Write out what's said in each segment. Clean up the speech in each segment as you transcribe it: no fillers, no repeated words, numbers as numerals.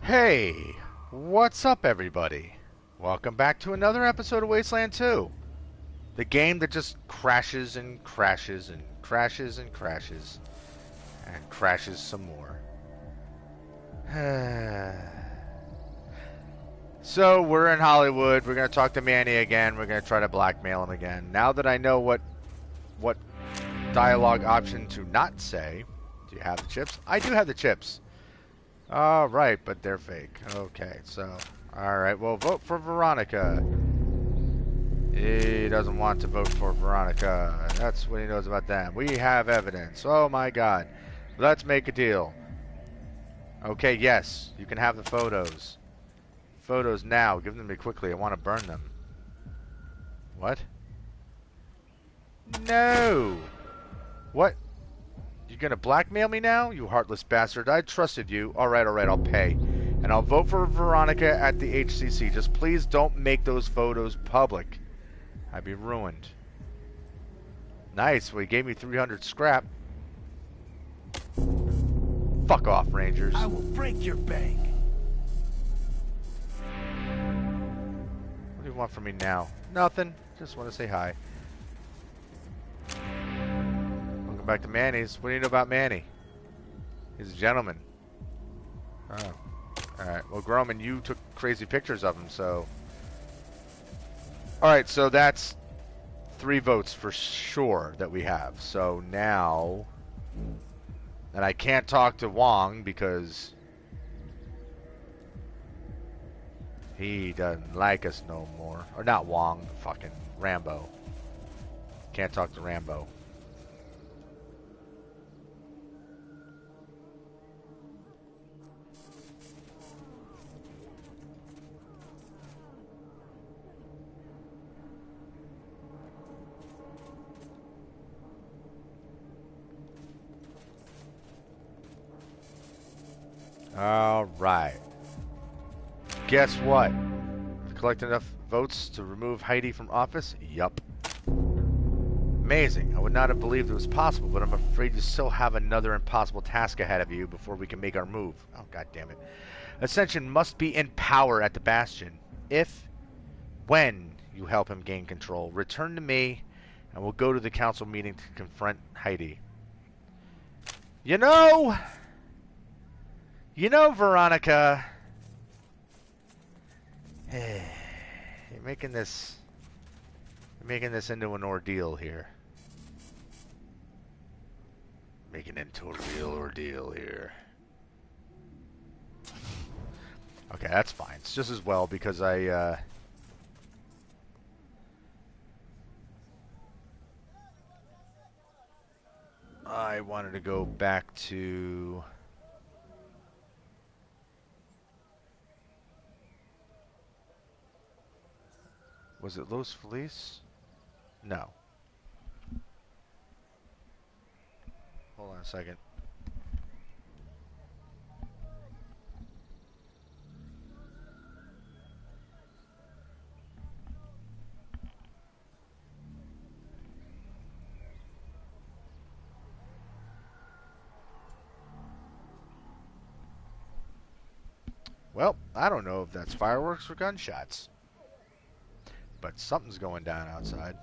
Hey, what's up everybody? Welcome back to another episode of Wasteland 2. The game that just crashes and crashes and crashes and crashes and crashes some more. So we're in Hollywood. We're going to talk to Manny again. We're going to try to blackmail him again. Now that I know what dialogue option to not say. Do you have the chips? I do have the chips. Right, but they're fake. Okay, so, alright, well, vote for Veronica. He doesn't want to vote for Veronica. That's what he knows about them. We have evidence. Oh my god. Let's make a deal. Okay, yes, you can have the photos. Photos now. Give them to me quickly. I want to burn them. What? No! What? You gonna blackmail me now, you heartless bastard? I trusted you. Alright, I'll pay. And I'll vote for Veronica at the HCC. Just please don't make those photos public. I'd be ruined. Nice, well, he gave me 300 scrap. Fuck off, Rangers. I will break your bank. What do you want from me now? Nothing. Just want to say hi. Back to Manny's. What do you know about Manny? He's a gentleman. Oh. Alright. Well, Groman, you took crazy pictures of him, so... Alright, so that's 3 votes for sure that we have. So now... And I can't talk to Wong because... he doesn't like us no more. Or not Wong. Fucking Rambo. Can't talk to Rambo. Alright. Guess what? Collect enough votes to remove Heidi from office? Yup. Amazing. I would not have believed it was possible, but I'm afraid you still have another impossible task ahead of you before we can make our move. Oh, god damn it. Ascension must be in power at the Bastion. When you help him gain control, return to me, and we'll go to the council meeting to confront Heidi. You know, Veronica, you're making this into an ordeal here. Making it into a real ordeal here. Okay, that's fine. It's just as well because I wanted to go back to... Was it Los Feliz? No. Hold on a second. Well, I don't know if that's fireworks or gunshots. But something's going down outside.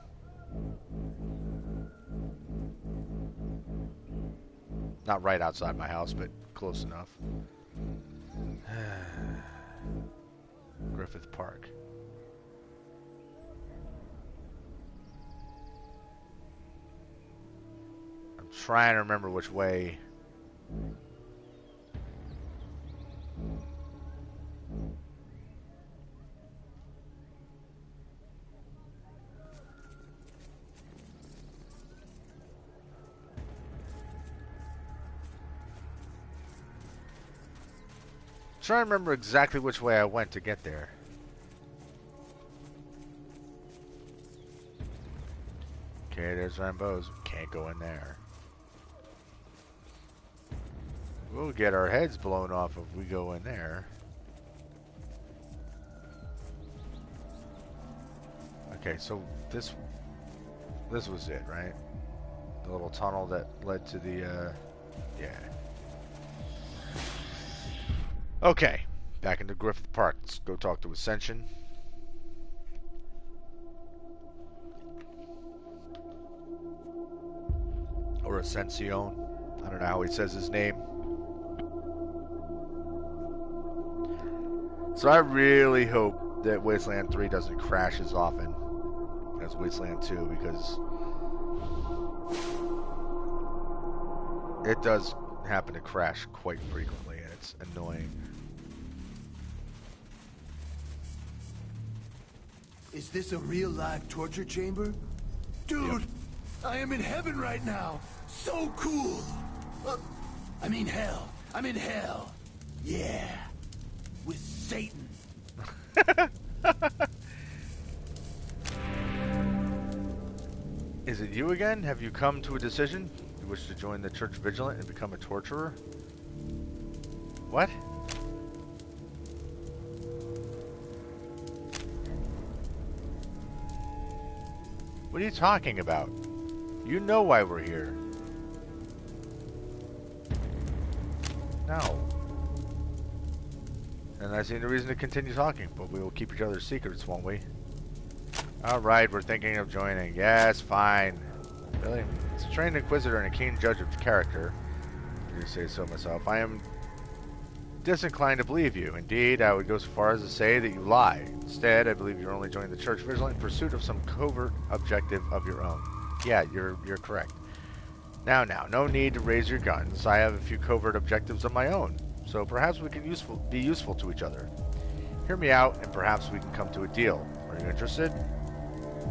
Not right outside my house, but close enough. Griffith Park. I'm trying to remember which way. Trying to remember exactly which way I went to get there. Okay, there's Rambo's. Can't go in there. We'll get our heads blown off if we go in there. Okay, so this was it, right? The little tunnel that led to the, yeah. Okay, Back into Griffith Park. Let's go talk to Ascension. Or Ascension. I don't know how he says his name. So I really hope that Wasteland 3 doesn't crash as often as Wasteland 2, because it does happen to crash quite frequently, and it's annoying. Is this a real-life torture chamber? Dude, yep. I am in heaven right now. So cool. I mean hell. I'm in hell. Yeah. With Satan. Is it you again? Have you come to a decision? You wish to join the Church Vigilant and become a torturer? What? What are you talking about? You know why we're here. No. And I see no reason to continue talking, but we will keep each other's secrets, won't we? Alright, we're thinking of joining. Yes, fine. Really? As a trained inquisitor and a keen judge of character, I do say so myself, I am disinclined to believe you. Indeed, I would go so far as to say that you lie. Instead, I believe you're only joining the Church Vigilant in pursuit of some covert objective of your own. Yeah, you're correct. Now, no need to raise your guns. I have a few covert objectives of my own, so perhaps we can be useful to each other. Hear me out, and perhaps we can come to a deal. Are you interested?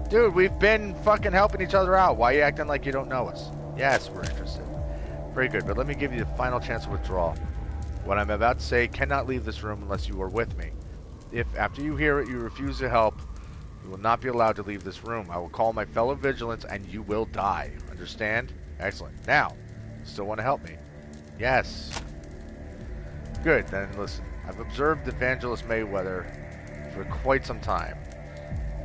Dude, we've been fucking helping each other out. Why are you acting like you don't know us? Yes, we're interested. Very good, but let me give you the final chance to withdraw. What I'm about to say cannot leave this room unless you are with me. If, after you hear it, you refuse to help, you will not be allowed to leave this room. I will call my fellow vigilants, and you will die. Understand? Excellent. Now, still want to help me? Yes. Good, then listen. I've observed Evangelist Mayweather for quite some time,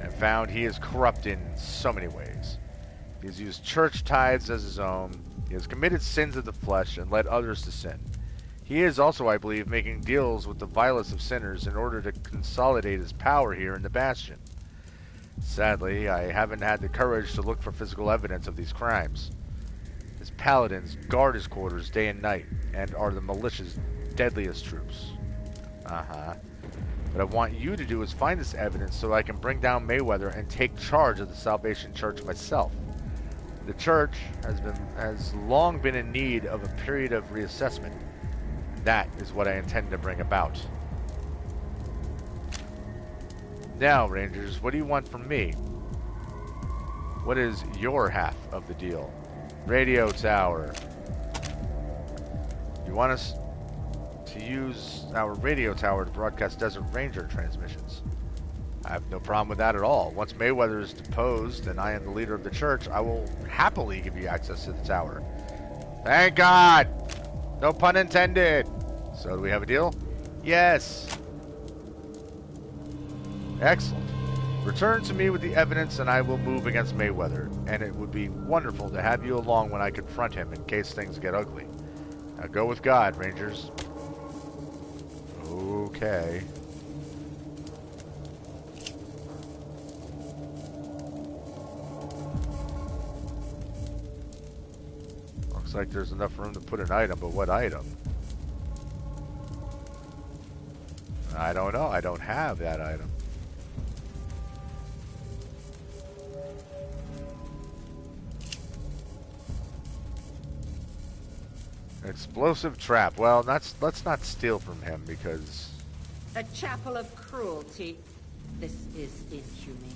and found he is corrupt in so many ways. He has used church tithes as his own. He has committed sins of the flesh and led others to sin. He is also, I believe, making deals with the vilest of sinners in order to consolidate his power here in the Bastion. Sadly, I haven't had the courage to look for physical evidence of these crimes. His paladins guard his quarters day and night, and are the militia's deadliest troops. What I want you to do is find this evidence so I can bring down Mayweather and take charge of the Salvation Church myself. The church has long been in need of a period of reassessment. That is what I intend to bring about. Now, Rangers, what do you want from me? What is your half of the deal? Radio tower. You want us to use our radio tower to broadcast Desert Ranger transmissions? I have no problem with that at all. Once Mayweather is deposed and I am the leader of the church, I will happily give you access to the tower. Thank God! No pun intended. So do we have a deal? Yes. Excellent. Return to me with the evidence and I will move against Mayweather. And it would be wonderful to have you along when I confront him in case things get ugly. Now go with God, Rangers. Okay. Looks like there's enough room to put an item, but what item? I don't know. I don't have that item. Explosive trap. Well, let's not steal from him because... A chapel of cruelty. This is inhumane.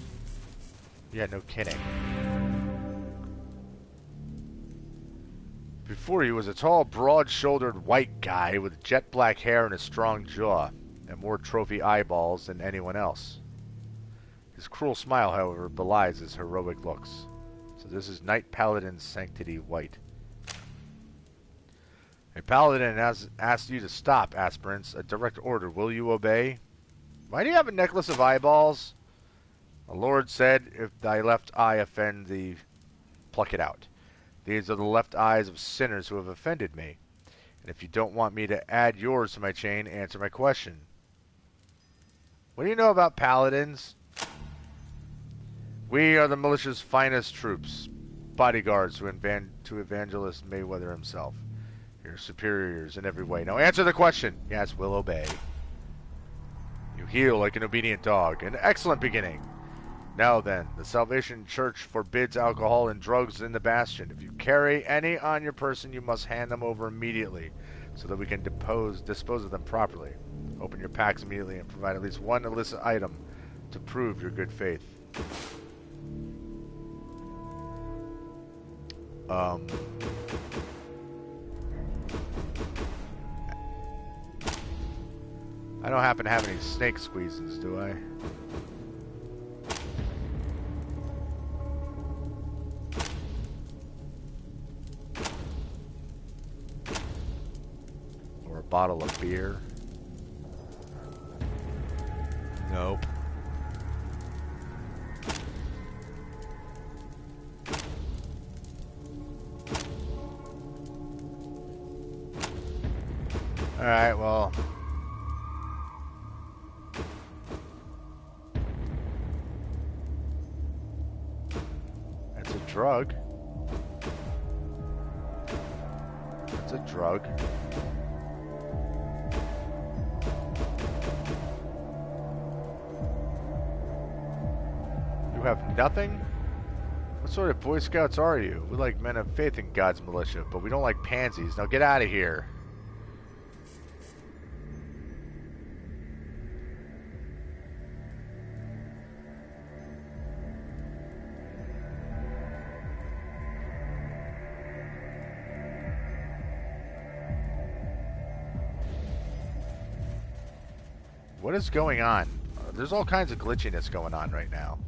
Yeah, no kidding. Before you was a tall, broad-shouldered white guy with jet black hair and a strong jaw, and more trophy eyeballs than anyone else. His cruel smile, however, belies his heroic looks. So this is Knight Paladin Sanctity White. A paladin has asked you to stop, aspirants. A direct order. Will you obey? Why do you have a necklace of eyeballs? The Lord said, if thy left eye offend thee, pluck it out. These are the left eyes of sinners who have offended me. And if you don't want me to add yours to my chain, answer my question. What do you know about paladins? We are the militia's finest troops, bodyguards to Evangelist Mayweather himself. Your superiors in every way. Now answer the question. Yes, we'll obey. You heal like an obedient dog. An excellent beginning. Now then, the Salvation Church forbids alcohol and drugs in the Bastion. If you carry any on your person, you must hand them over immediately so that we can dispose of them properly. Open your packs immediately and provide at least one illicit item to prove your good faith. I don't happen to have any snake squeezes, do I? Or a bottle of beer? Nope. Alright, well. That's a drug. That's a drug. You have nothing? What sort of Boy Scouts are you? We like men of faith in God's militia, but we don't like pansies. Now get out of here. What is going on? There's all kinds of glitchiness going on right now.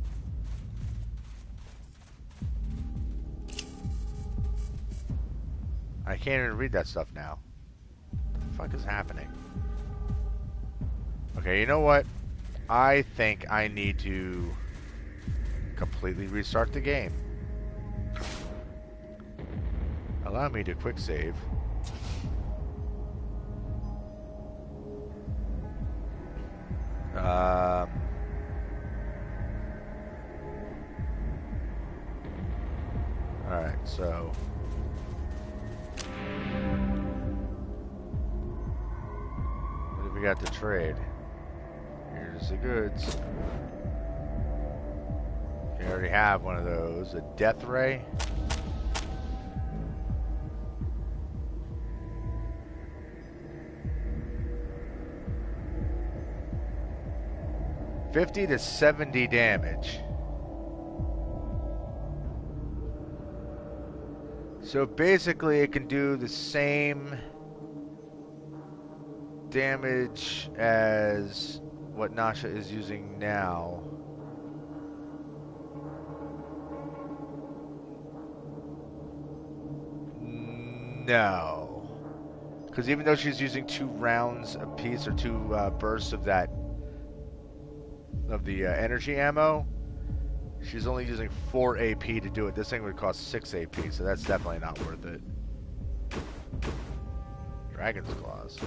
I can't even read that stuff now. What the fuck is happening? Okay, you know what? I think I need to completely restart the game. Allow me to quick save. Alright, so what have we got to trade? Here's the goods. We already have one of those. A death ray. $50 to $70 damage. So basically it can do the same damage as what Nasha is using now. No. Because even though she's using 2 rounds a piece, or 2 bursts of that, of the energy ammo, she's only using 4 AP to do it. This thing would cost 6 AP, so that's definitely not worth it. Dragon's Claws.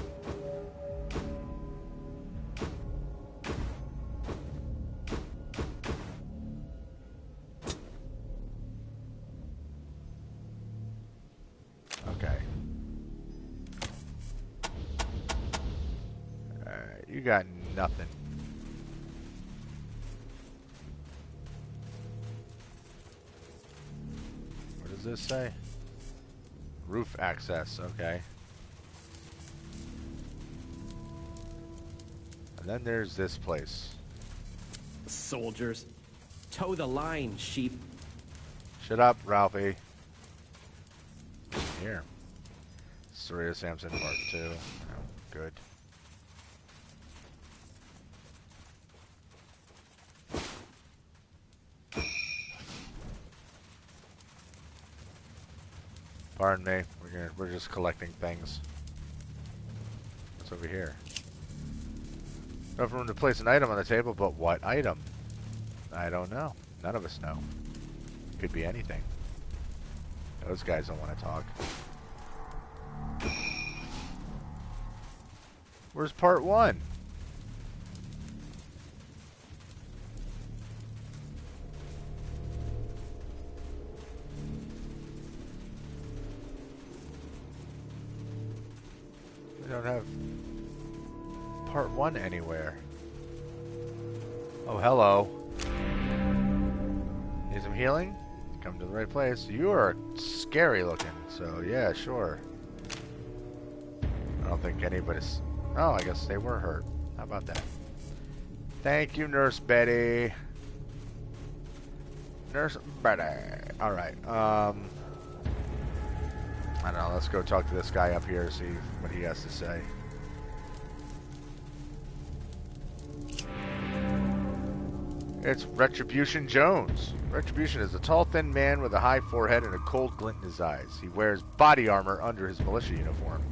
Okay. Alright, you got nothing. What does this say? Roof access, okay. And then there's this place. Soldiers, toe the line, sheep. Shut up, Ralphie. Here. Surya Samson Part 2. Oh, good. Pardon me. We're just collecting things. What's over here? Enough room to place an item on the table, but what item? I don't know. None of us know. Could be anything. Those guys don't want to talk. Where's part 1? part 1 anywhere. Oh, hello. Need some healing? Come to the right place. You are scary looking, so yeah, sure. I don't think anybody's... Oh, I guess they were hurt. How about that? Thank you, Nurse Betty. Nurse Betty. Alright, I don't know, let's go talk to this guy up here, see what he has to say. It's Retribution Jones. Retribution is a tall, thin man with a high forehead and a cold glint in his eyes. He wears body armor under his militia uniform.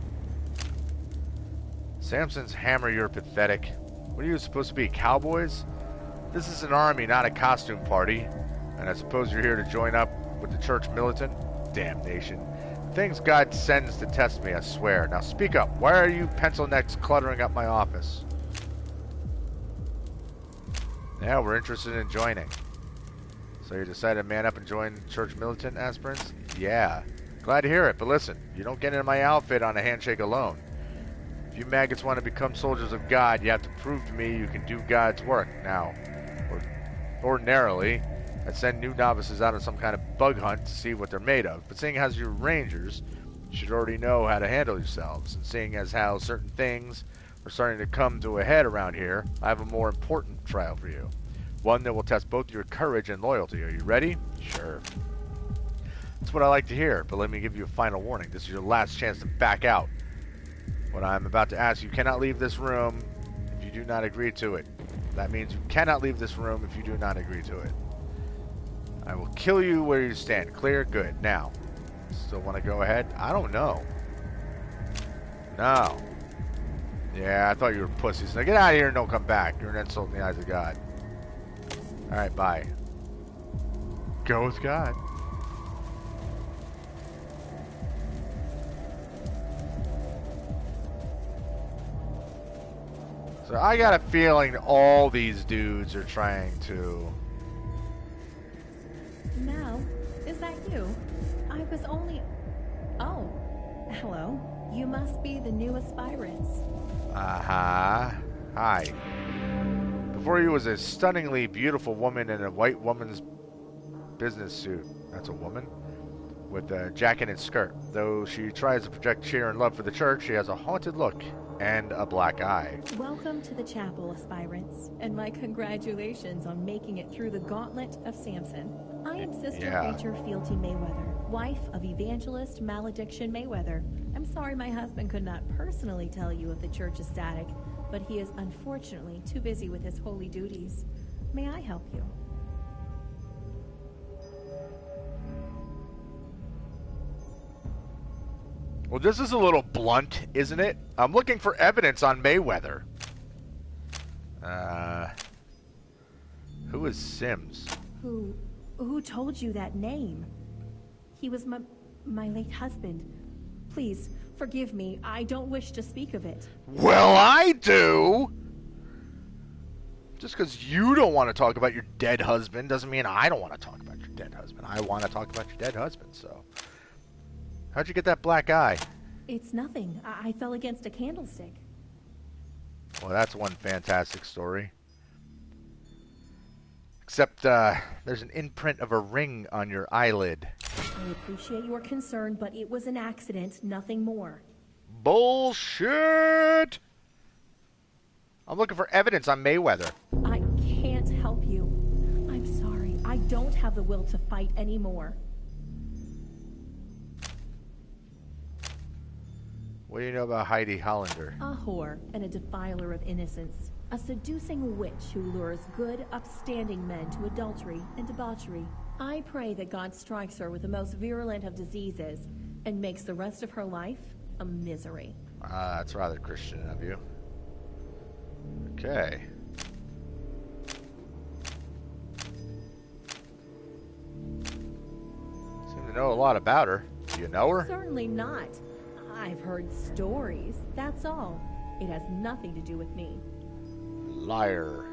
Samson's hammer, you're pathetic. What are you supposed to be, cowboys? This is an army, not a costume party. And I suppose you're here to join up with the church militant? Damnation. Things God sends to test me, I swear. Now speak up. Why are you pencil necks cluttering up my office? Yeah, we're interested in joining. So you decided to man up and join church militant aspirants? Yeah. Glad to hear it, but listen, you don't get into my outfit on a handshake alone. If you maggots want to become soldiers of God, you have to prove to me you can do God's work. Now, ordinarily, I'd send new novices out on some kind of bug hunt to see what they're made of. But seeing as you're rangers, you should already know how to handle yourselves. And seeing as how certain things are starting to come to a head around here, I have a more important trial for you. One that will test both your courage and loyalty. Are you ready? Sure. That's what I like to hear, but let me give you a final warning. This is your last chance to back out. What I'm about to ask you cannot leave this room if you do not agree to it. That means you cannot leave this room if you do not agree to it. I will kill you where you stand. Clear? Good. Now, still want to go ahead? I don't know. No. Yeah, I thought you were pussies. Now get out of here and don't come back. You're an insult in the eyes of God. Alright, bye. Go with God. So I got a feeling all these dudes are trying to... Mel, is that you? I was only... Oh, hello. You must be the new aspirants. Uh-huh. Hi. Before you was a stunningly beautiful woman in a white woman's business suit. That's a woman? With a jacket and skirt. Though she tries to project cheer and love for the church, she has a haunted look and a black eye. Welcome to the chapel, aspirants, and my congratulations on making it through the gauntlet of Samson. I am Sister Rachel Fealty Mayweather, wife of evangelist Malediction Mayweather. I'm sorry my husband could not personally tell you if the church is static, but he is unfortunately too busy with his holy duties. May I help you? Well, this is a little blunt, isn't it? I'm looking for evidence on Mayweather. Who is Sims? Who told you that name? He was my late husband. Please, forgive me. I don't wish to speak of it. Well, I do! Just because you don't want to talk about your dead husband doesn't mean I don't want to talk about your dead husband. I want to talk about your dead husband, so... How'd you get that black eye? It's nothing. I fell against a candlestick. Well, that's one fantastic story. Except, there's an imprint of a ring on your eyelid. I appreciate your concern, but it was an accident, nothing more. Bullshit! I'm looking for evidence on Mayweather. I can't help you. I'm sorry. I don't have the will to fight anymore. What do you know about Heidi Hollander? A whore and a defiler of innocence. A seducing witch who lures good, upstanding men to adultery and debauchery. I pray that God strikes her with the most virulent of diseases and makes the rest of her life a misery. That's rather Christian of you. Okay. Seem to know a lot about her. Do you know her? Certainly not. I've heard stories, that's all. It has nothing to do with me. Liar.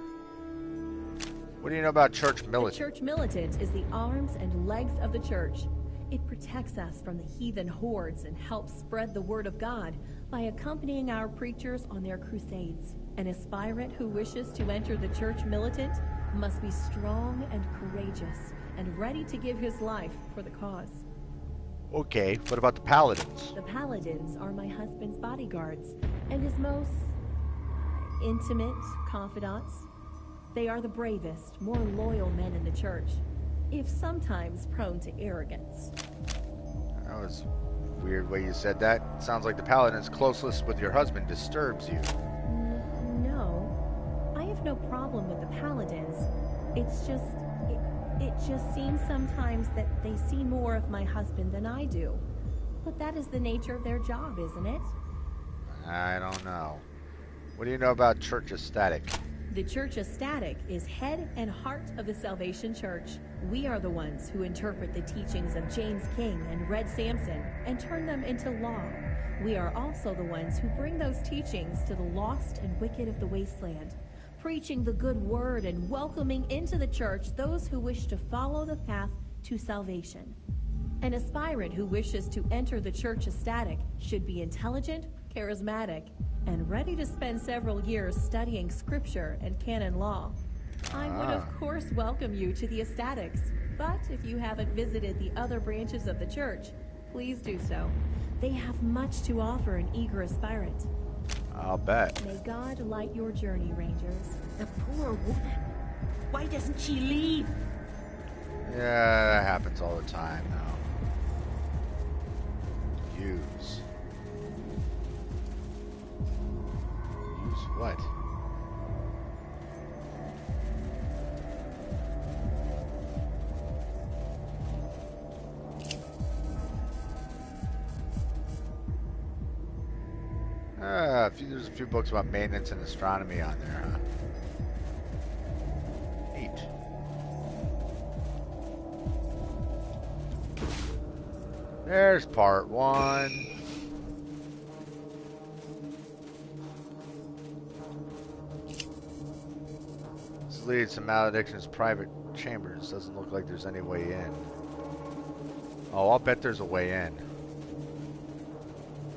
What do you know about church militant? The church militant is the arms and legs of the church. It protects us from the heathen hordes and helps spread the word of God by accompanying our preachers on their crusades. An aspirant who wishes to enter the church militant must be strong and courageous and ready to give his life for the cause. Okay, what about the paladins? The paladins are my husband's bodyguards and his most intimate confidants. They are the bravest, more loyal men in the church, if sometimes prone to arrogance. That was a weird way you said that. Sounds like the paladin's closeness with your husband disturbs you. No, I have no problem with the paladins. It's just, it just seems sometimes that they see more of my husband than I do. But that is the nature of their job, isn't it? I don't know. What do you know about church ecstatic? The church ecstatic is head and heart of the Salvation Church. We are the ones who interpret the teachings of James King and Red Samson and turn them into law. We are also the ones who bring those teachings to the lost and wicked of the Wasteland, preaching the good word and welcoming into the church those who wish to follow the path to salvation. An aspirant who wishes to enter the church ecstatic should be intelligent, charismatic, and ready to spend several years studying scripture and canon law. I would of course welcome you to the ecstatics, but if you haven't visited the other branches of the church, please do so. They have much to offer an eager aspirant. I'll bet. May God light your journey, Rangers. The poor woman. Why doesn't she leave? Yeah, that happens all the time now. Use. Use what? There's a few books about maintenance and astronomy on there, huh? Neat. There's part 1. This leads to Malediction's private chambers. Doesn't look like there's any way in. Oh, I'll bet there's a way in.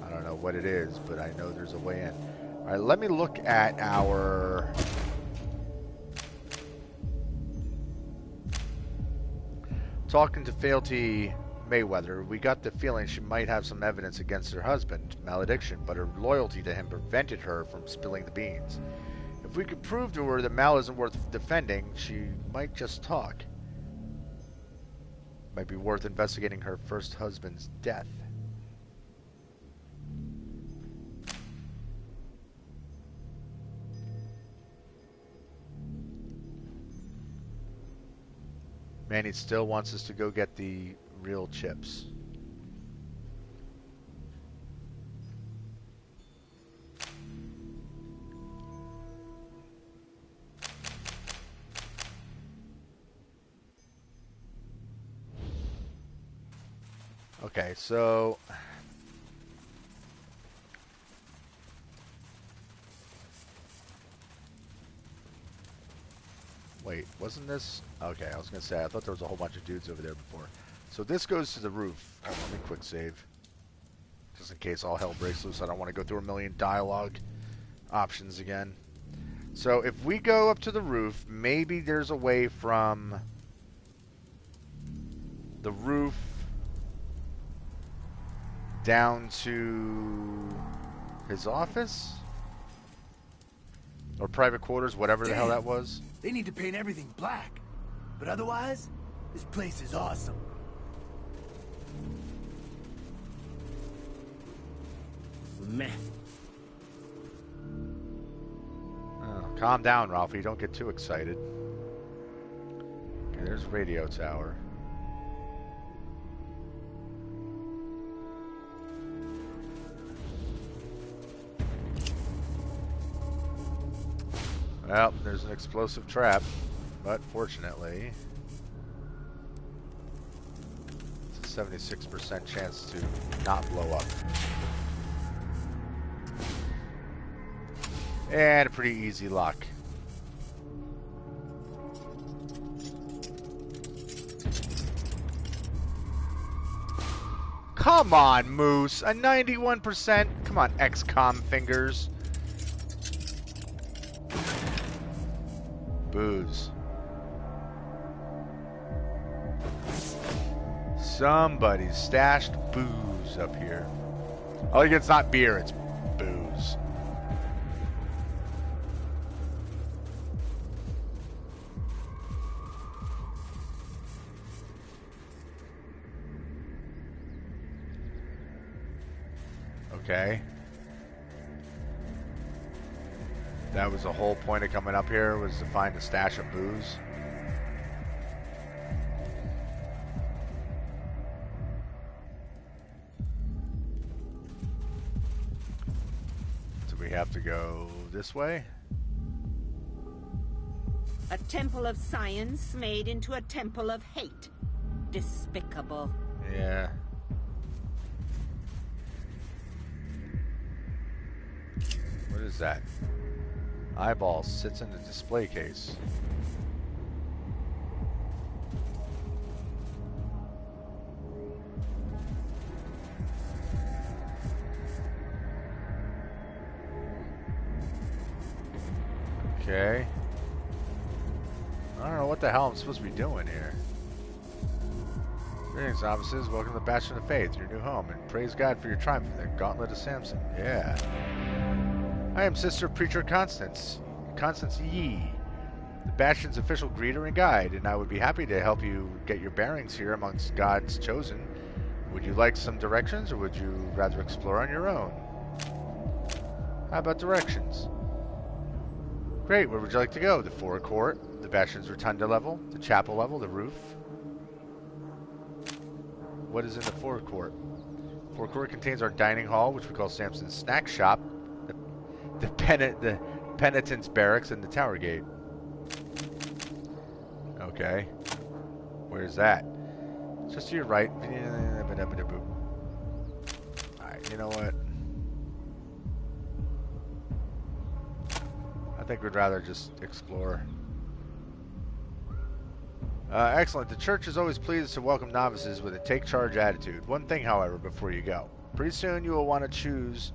I don't know what it is, but I know there's a way in. Alright, let me look at our... Talking to Fealty Mayweather, we got the feeling she might have some evidence against her husband, Malediction, but her loyalty to him prevented her from spilling the beans. If we could prove to her that Mal isn't worth defending, she might just talk. Might be worth investigating her first husband's death. Manny still wants us to go get the real chips. Okay, so... Wait, wasn't this... Okay, I was going to say, I thought there was a whole bunch of dudes over there before. So this goes to the roof. Oh, let me quick save. Just in case all hell breaks loose. I don't want to go through a million dialogue options again. So if we go up to the roof, maybe there's a way from the roof down to his office? Or private quarters, whatever the hell that was. They need to paint everything black. But otherwise, this place is awesome. Meh. Oh, calm down, Ralphie. Don't get too excited. Okay, there's radio tower. Well, there's an explosive trap, but fortunately, it's a 76% chance to not blow up. And a pretty easy lock. Come on, Moose. A 91%. Come on, XCOM fingers. Booze. Somebody stashed booze up here. Oh, it's not beer, it's booze. Okay. That was the whole point of coming up here, was to find a stash of booze. Do we have to go this way? A temple of science made into a temple of hate. Despicable. Yeah. What is that? Eyeball sits in the display case. Okay. I don't know what the hell I'm supposed to be doing here. Greetings, novices. Welcome to the Bastion of Faith, your new home, and praise God for your triumph in the Gauntlet of Samson. Yeah. I am Sister Preacher Constance Yee, the Bastion's official greeter and guide, and I would be happy to help you get your bearings here amongst God's chosen. Would you like some directions, or would you rather explore on your own? How about directions? Great, where would you like to go? The forecourt, the Bastion's rotunda level, the chapel level, the roof? What is in the forecourt? Forecourt contains our dining hall, which we call Samson's snack shop, the penitent's barracks, and the tower gate. Okay. Where's that? Just to your right. Alright, you know what? I think we'd rather just explore. Excellent. The church is always pleased to welcome novices with a take-charge attitude. One thing, however, before you go. Pretty soon you will want to choose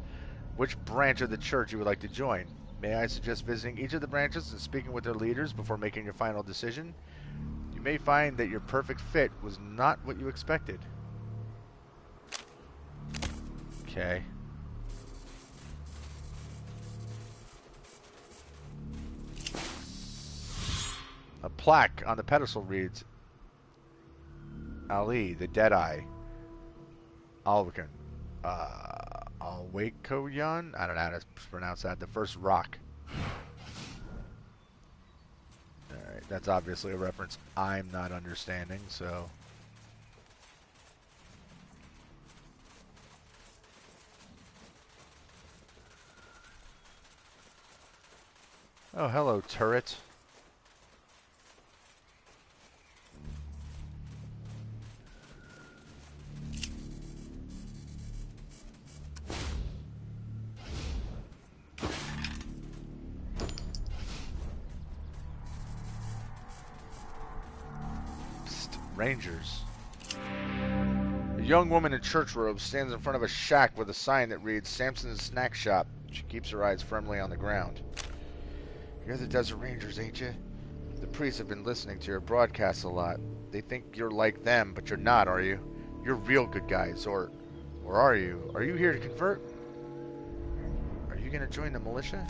which branch of the church you would like to join. May I suggest visiting each of the branches and speaking with their leaders before making your final decision? You may find that your perfect fit was not what you expected. Okay. A plaque on the pedestal reads, Ali, the Deadeye, Alwakan, Alwakoyan? I don't know how to pronounce that. The first rock. Alright, that's obviously a reference I'm not understanding, so... Oh, hello, turret. Rangers. A young woman in church robes stands in front of a shack with a sign that reads Samson's Snack Shop. She keeps her eyes firmly on the ground. You're the Desert Rangers, ain't you? The priests have been listening to your broadcasts a lot. They think you're like them, but you're not, are you? You're real good guys, or are you? Are you here to convert? Are you gonna join the militia?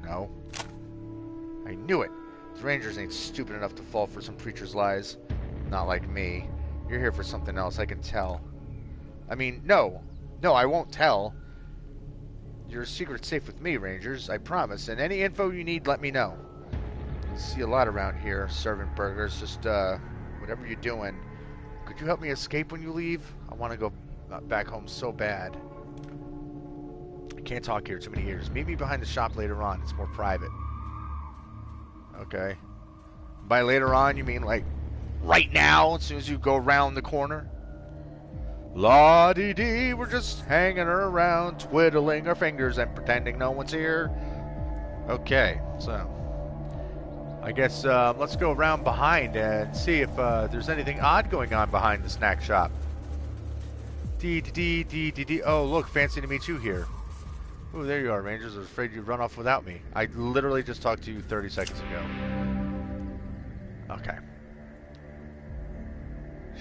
No. I knew it. The Rangers ain't stupid enough to fall for some preacher's lies. Not like me. You're here for something else, I can tell. I mean, no, I won't tell. Your secret's safe with me, Rangers, I promise. And any info you need, let me know. You see a lot around here, serving burgers. Just, whatever you're doing. Could you help me escape when you leave? I want to go back home so bad. I can't talk here, too many ears. Meet me behind the shop later on. It's more private. Okay. By later on, you mean like right now, as soon as you go around the corner? La-dee-dee, we're just hanging around, twiddling our fingers and pretending no one's here. Okay, so I guess let's go around behind and see if there's anything odd going on behind the snack shop. Dee dee dee dee dee. Oh, look, fancy to meet you here. Oh, there you are, Rangers. I was afraid you'd run off without me. I literally just talked to you 30 seconds ago. Okay.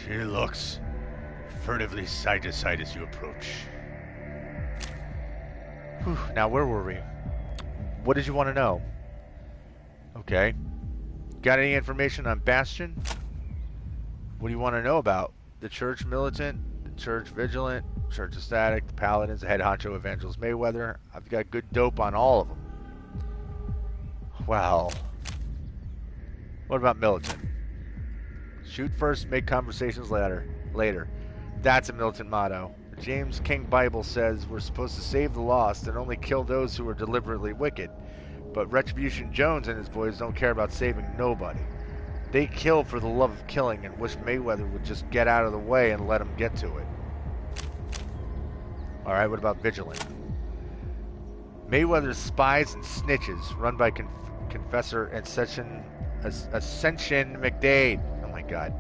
She looks furtively side to side as you approach. Whew, now, where were we? What did you want to know? Okay. Got any information on Bastion? What do you want to know about? The Church Militant, the Church Vigilant, Church Ecstatic, the Paladins, the head honcho Evangelist Mayweather. I've got good dope on all of them. Well, what about Militant? Shoot first, make conversations later. That's a Militant motto. The James King Bible says we're supposed to save the lost and only kill those who are deliberately wicked. But Retribution Jones and his boys don't care about saving nobody. They kill for the love of killing and wish Mayweather would just get out of the way and let him get to it. Alright, what about Vigilant? Mayweather's spies and snitches, run by Confessor Ascension McDade. Oh my god.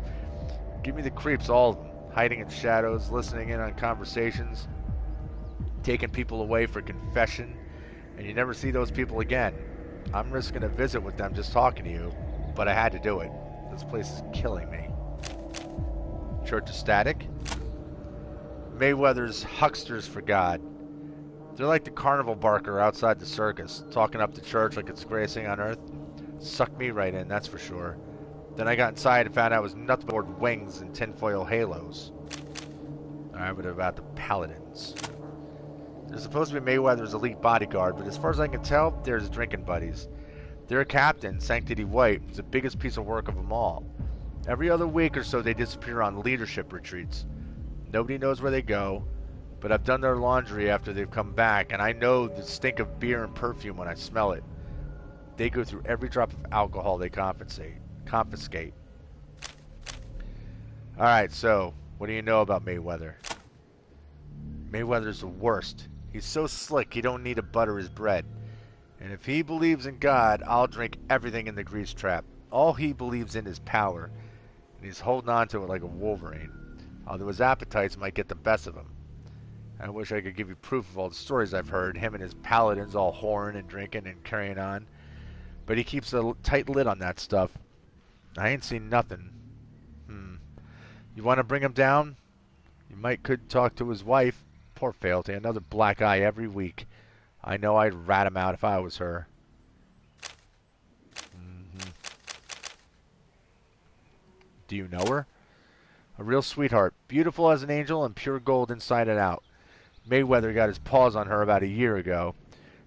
Give me the creeps, all of them. Hiding in shadows, listening in on conversations, taking people away for confession, and you never see those people again. I'm risking a visit with them just talking to you, but I had to do it. This place is killing me. Church Ecstatic? Mayweather's hucksters for God. They're like the carnival barker outside the circus, talking up the church like it's gracing on earth. Sucked me right in, that's for sure. Then I got inside and found out it was nothing but wings and tinfoil halos. Alright, what about the Paladins? They're supposed to be Mayweather's elite bodyguard, but as far as I can tell, they're his drinking buddies. Their captain, Sanctity White, is the biggest piece of work of them all. Every other week or so they disappear on leadership retreats. Nobody knows where they go, but I've done their laundry after they've come back, and I know the stink of beer and perfume when I smell it. They go through every drop of alcohol they confiscate. Alright, so, what do you know about Mayweather? Mayweather's the worst. He's so slick he don't need to butter his bread. And if he believes in God, I'll drink everything in the grease trap. All he believes in is power, and he's holding on to it like a wolverine, although his appetites might get the best of him. I wish I could give you proof of all the stories I've heard, him and his paladins all whoring and drinking and carrying on. But he keeps a tight lid on that stuff. I ain't seen nothing. You want to bring him down? You could talk to his wife. Poor Fealty, another black eye every week. I know I'd rat him out if I was her. Do you know her? A real sweetheart, beautiful as an angel and pure gold inside and out. Mayweather got his paws on her about a year ago.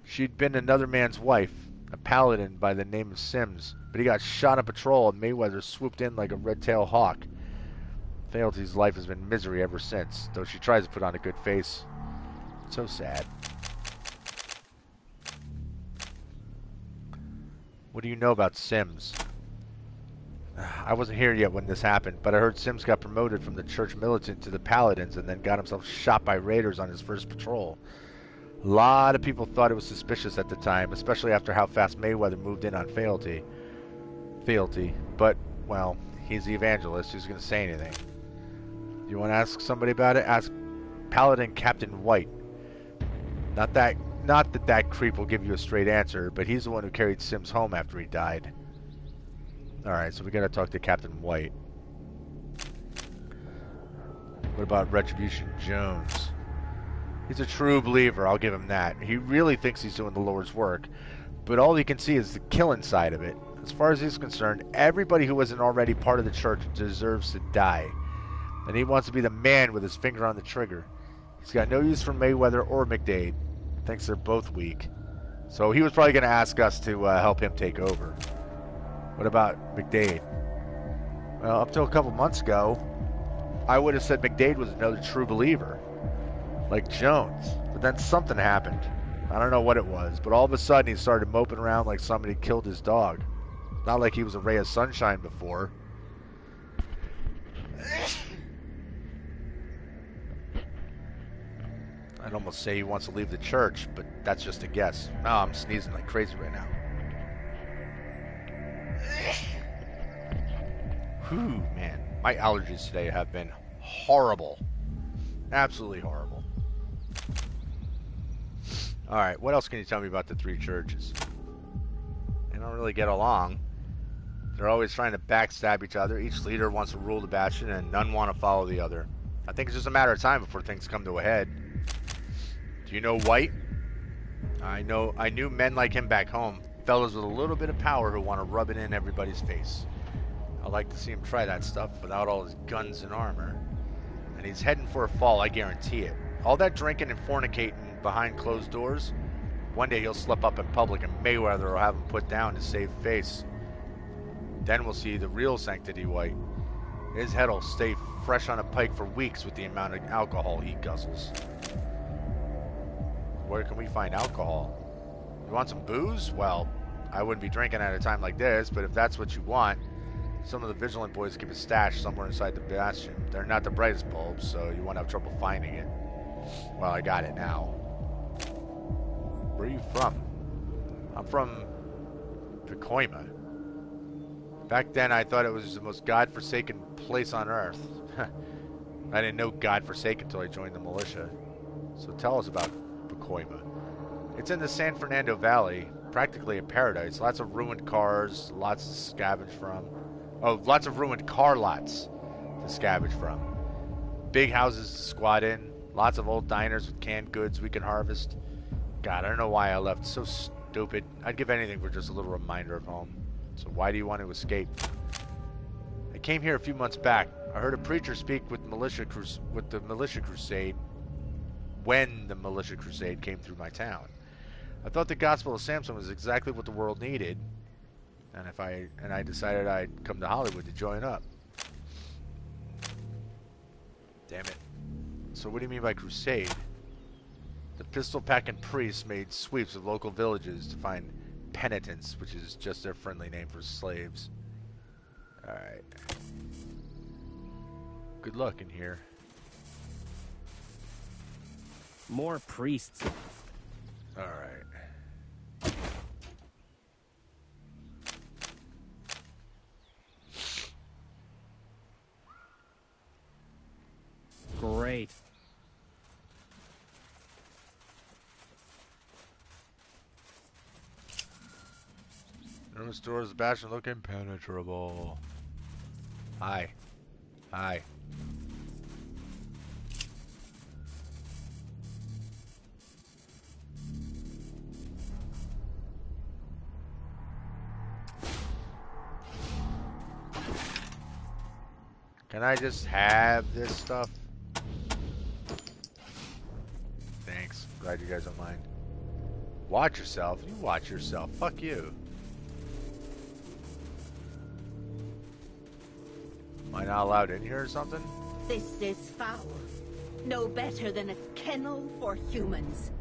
She'd been another man's wife, a paladin by the name of Sims, but he got shot on patrol and Mayweather swooped in like a red-tailed hawk. Fealty's life has been misery ever since, though she tries to put on a good face. So sad. What do you know about Sims? I wasn't here yet when this happened, but I heard Sims got promoted from the Church Militant to the Paladins and then got himself shot by raiders on his first patrol. A lot of people thought it was suspicious at the time, especially after how fast Mayweather moved in on Fealty. But, well, he's the evangelist. Who's going to say anything? You want to ask somebody about it? Ask Paladin Captain White. Not that creep will give you a straight answer, but he's the one who carried Sims home after he died. Alright, so we gotta talk to Captain White. What about Retribution Jones? He's a true believer, I'll give him that. He really thinks he's doing the Lord's work, but all he can see is the killing side of it. As far as he's concerned, everybody who isn't already part of the church deserves to die. And he wants to be the man with his finger on the trigger. He's got no use for Mayweather or McDade. Thinks they're both weak. So he was probably going to ask us to help him take over. What about McDade? Well, up till a couple months ago, I would have said McDade was another true believer, like Jones. But then something happened. I don't know what it was, but all of a sudden he started moping around like somebody killed his dog. Not like he was a ray of sunshine before. I'd almost say he wants to leave the church, but that's just a guess. Oh, I'm sneezing like crazy right now. Whew, man. My allergies today have been horrible. Absolutely horrible. Alright, what else can you tell me about the three churches? They don't really get along. They're always trying to backstab each other. Each leader wants to rule the Bastion, and none want to follow the other. I think it's just a matter of time before things come to a head. Do you know White? I knew men like him back home. Fellas with a little bit of power who want to rub it in everybody's face. I'd like to see him try that stuff without all his guns and armor. And he's heading for a fall, I guarantee it. All that drinking and fornicating behind closed doors, one day he'll slip up in public and Mayweather will have him put down to save face. Then we'll see the real Sanctity White. His head'll stay fresh on a pike for weeks with the amount of alcohol he guzzles. Where can we find alcohol? You want some booze? Well, I wouldn't be drinking at a time like this, but if that's what you want, some of the Vigilant boys keep a stash somewhere inside the Bastion. They're not the brightest bulbs, so you won't have trouble finding it. Well, I got it now. Where are you from? I'm from Pacoima. Back then, I thought it was the most godforsaken place on Earth. I didn't know godforsaken until I joined the militia. So tell us about Pacoima. It's in the San Fernando Valley, practically a paradise. Lots of ruined cars, lots to scavenge from. Oh, lots of ruined car lots to scavenge from. Big houses to squat in. Lots of old diners with canned goods we can harvest. God, I don't know why I left. So stupid. I'd give anything for just a little reminder of home. So why do you want to escape? I came here a few months back. I heard a preacher speak with the militia crusade when the militia crusade came through my town. I thought the gospel of Samson was exactly what the world needed, and I decided I'd come to Hollywood to join up. Damn it. So what do you mean by crusade? The pistol-packing priests made sweeps of local villages to find penitents, which is just their friendly name for slaves. Alright. Good luck in here. More priests. Alright. Great. No restores the Bastion look impenetrable. Hi. Hi. Can I just have this stuff? Thanks. Glad you guys don't mind. Watch yourself. You watch yourself. Fuck you. Am I not allowed in here or something? This is foul. No better than a kennel for humans.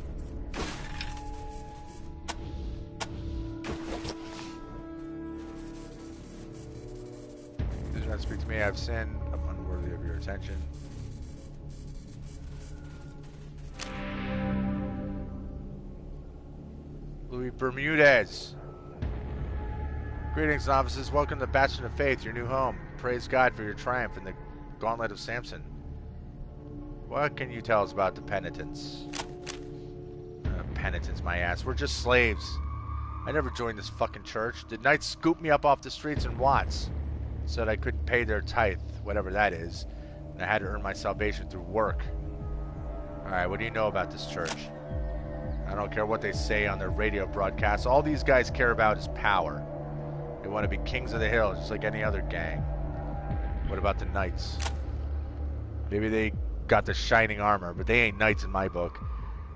Do not speak to me. I have sinned. I'm unworthy of your attention. Louis Bermudez. Greetings, novices. Welcome to Bastion of Faith, your new home. Praise God for your triumph in the Gauntlet of Samson. What can you tell us about the penitents? Penitents, my ass. We're just slaves. I never joined this fucking church. The knights scooped me up off the streets in Watts. Said I couldn't pay their tithe, whatever that is, and I had to earn my salvation through work. Alright, what do you know about this church? I don't care what they say on their radio broadcasts. All these guys care about is power. They want to be kings of the hill, just like any other gang. What about the knights? Maybe they got the shining armor, but they ain't knights in my book.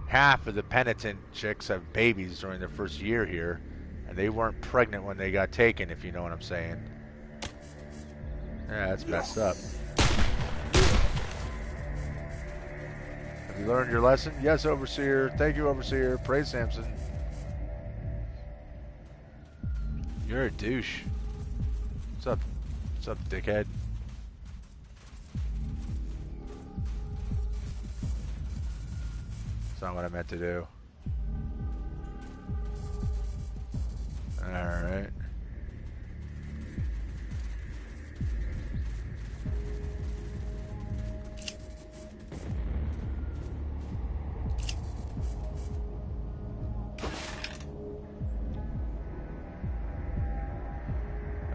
Half of the penitent chicks have babies during their first year here, and they weren't pregnant when they got taken, if you know what I'm saying. Yeah, that's messed up. Have you learned your lesson? Yes, Overseer. Thank you, Overseer. Praise Samson. You're a douche. What's up? What's up, dickhead? That's not what I meant to do. Alright.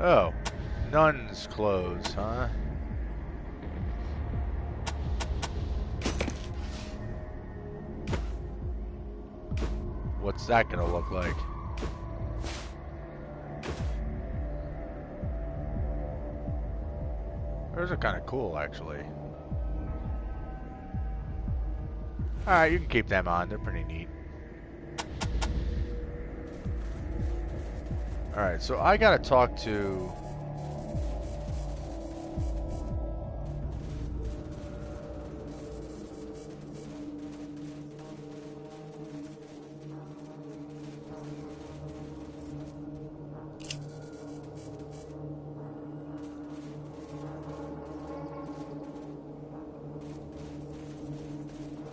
Oh, nun's clothes, huh? What's that gonna look like? Those are kind of cool, actually. Alright, you can keep them on. They're pretty neat. Alright, so I gotta talk to...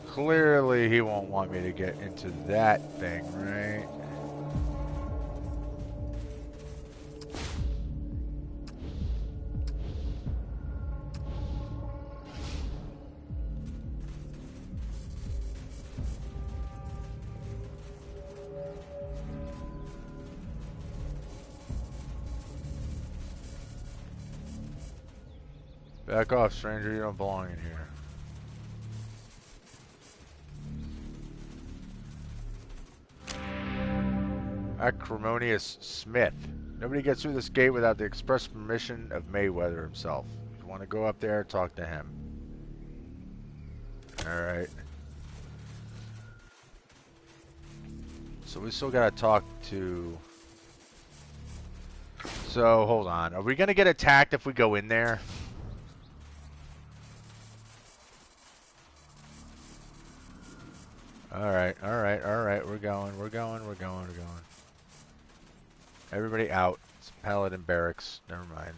Clearly, he won't want me to get into that thing, right? Back off, stranger. You don't belong in here. Acrimonious Smith. Nobody gets through this gate without the express permission of Mayweather himself. If you want to go up there, talk to him. Alright. So we still gotta talk to... So, hold on. Are we gonna get attacked if we go in there? Alright, alright, alright. We're going. Everybody out. It's Paladin Barracks. Never mind.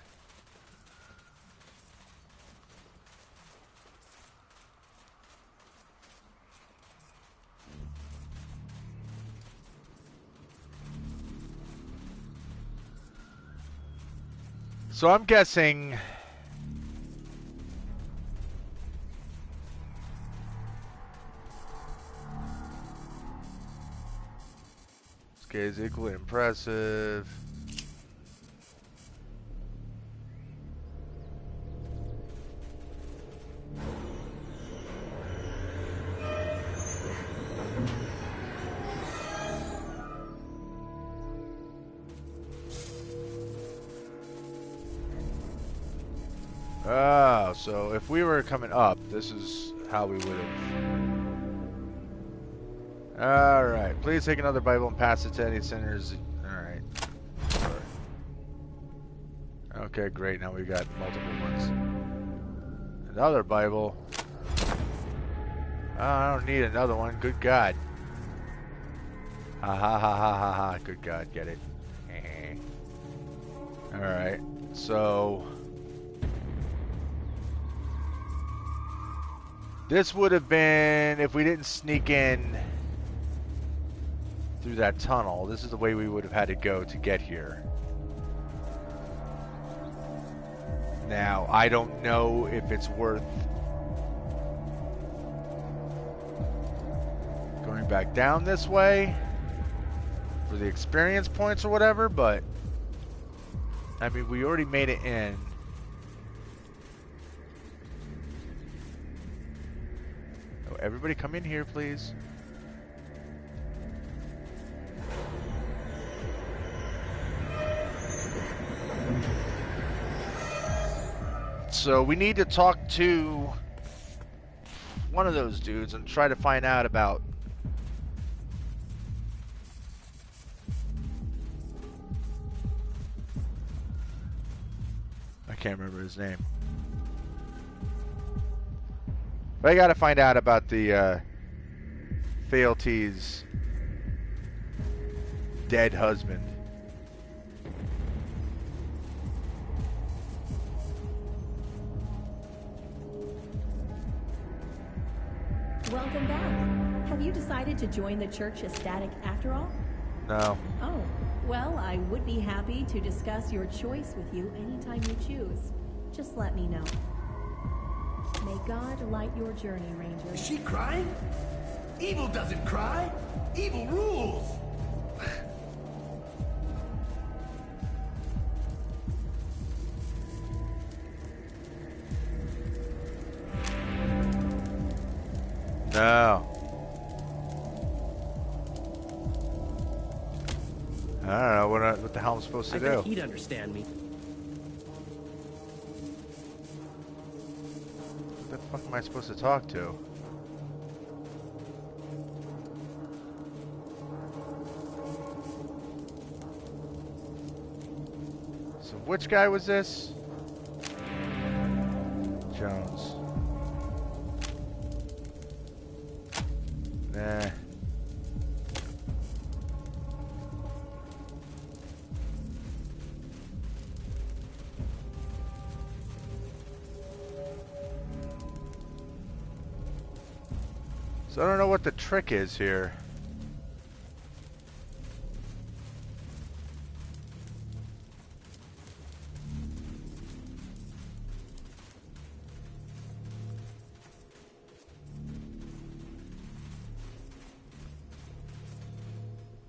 So I'm guessing... Okay, is equally impressive. Oh, so if we were coming up, this is how we would have. Alright, please take another Bible and pass it to any sinners. Alright. Okay, great. Now we got multiple ones. Another Bible. Oh, I don't need another one. Good God. Ha ha ha ha ha ha. Good God, get it. Alright, so... This would have been, if we didn't sneak in through that tunnel, this is the way we would have had to go to get here. Now, I don't know if it's worth going back down this way for the experience points or whatever, but I mean, we already made it in. Oh, everybody come in here, please. So we need to talk to one of those dudes and try to find out about I can't remember his name. But I gotta find out about the Fealty's dead husband. Welcome back. Have you decided to join the Church Ecstatic after all? No. Oh, well, I would be happy to discuss your choice with you anytime you choose. Just let me know. May God light your journey, Ranger. Is she crying? Evil doesn't cry. Evil rules. No. I don't know what the hell I'm supposed to I do. bet he'd understand me. What the fuck am I supposed to talk to? So which guy was this? Jones. Nah. So I don't know what the trick is here.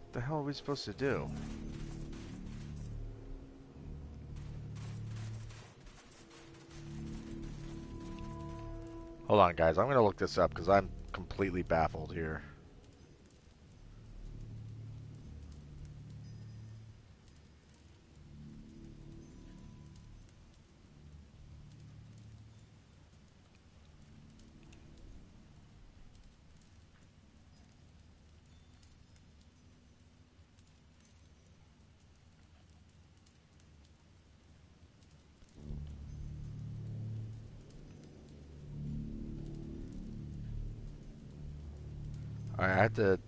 What the hell are we supposed to do? Hold on, guys. I'm going to look this up because I'm completely baffled here. Alright, I have to...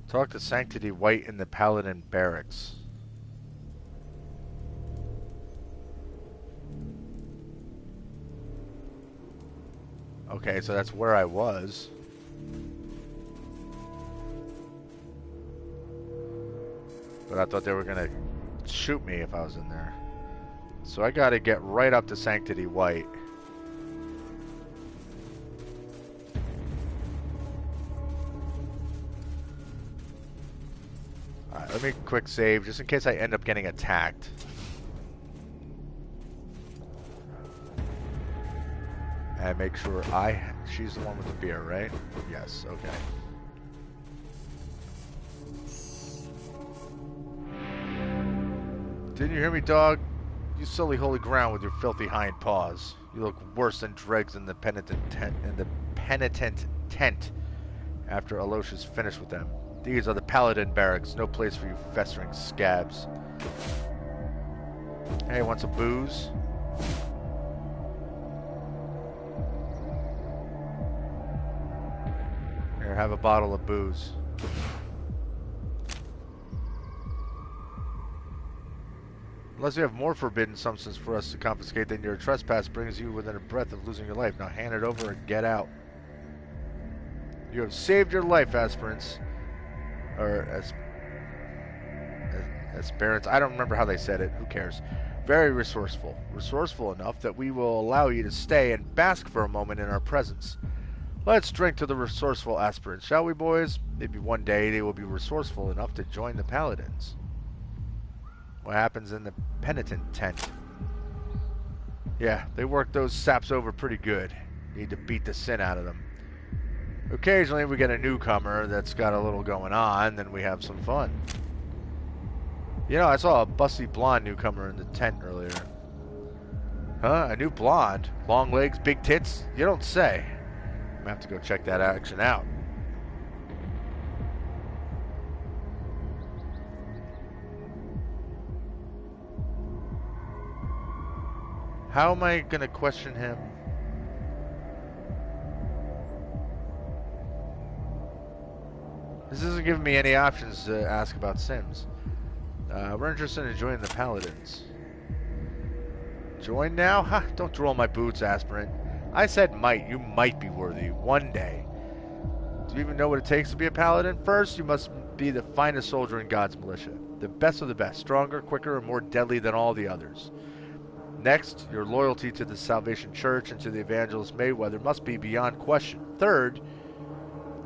Talk to Sanctity White in the Paladin Barracks. Okay, so that's where I was. But I thought they were gonna shoot me if I was in there. So I gotta get right up to Sanctity White. Alright, let me quick save just in case I end up getting attacked. And make sure she's the one with the beer, right? Yes, okay. Didn't you hear me, dog? You sully holy ground with your filthy hind paws. You look worse than dregs in the penitent tent after Aloysius finished with them. These are the Paladin Barracks, no place for you festering scabs. Hey, want some booze? Here, have a bottle of booze. Unless you have more forbidden substance for us to confiscate, then your trespass brings you within a breath of losing your life. Now hand it over and get out. You have saved your life, aspirants. Or aspirants. I don't remember how they said it. Who cares? Very resourceful. Resourceful enough that we will allow you to stay and bask for a moment in our presence. Let's drink to the resourceful aspirants, shall we, boys? Maybe one day they will be resourceful enough to join the Paladins. What happens in the penitent tent? Yeah, they work those saps over pretty good. Need to beat the sin out of them. Occasionally we get a newcomer that's got a little going on, then we have some fun. You know, I saw a busty blonde newcomer in the tent earlier. Huh? A new blonde? Long legs, big tits? You don't say. I'm gonna have to go check that action out. How am I gonna question him? This isn't giving me any options to ask about Sims. We're interested in joining the Paladins. Join now? Ha! Don't drool my boots, aspirant. I said might. You might be worthy. One day. Do you even know what it takes to be a Paladin? First, you must be the finest soldier in God's militia. The best of the best. Stronger, quicker, and more deadly than all the others. Next, your loyalty to the Salvation Church and to the Evangelist Mayweather must be beyond question. Third,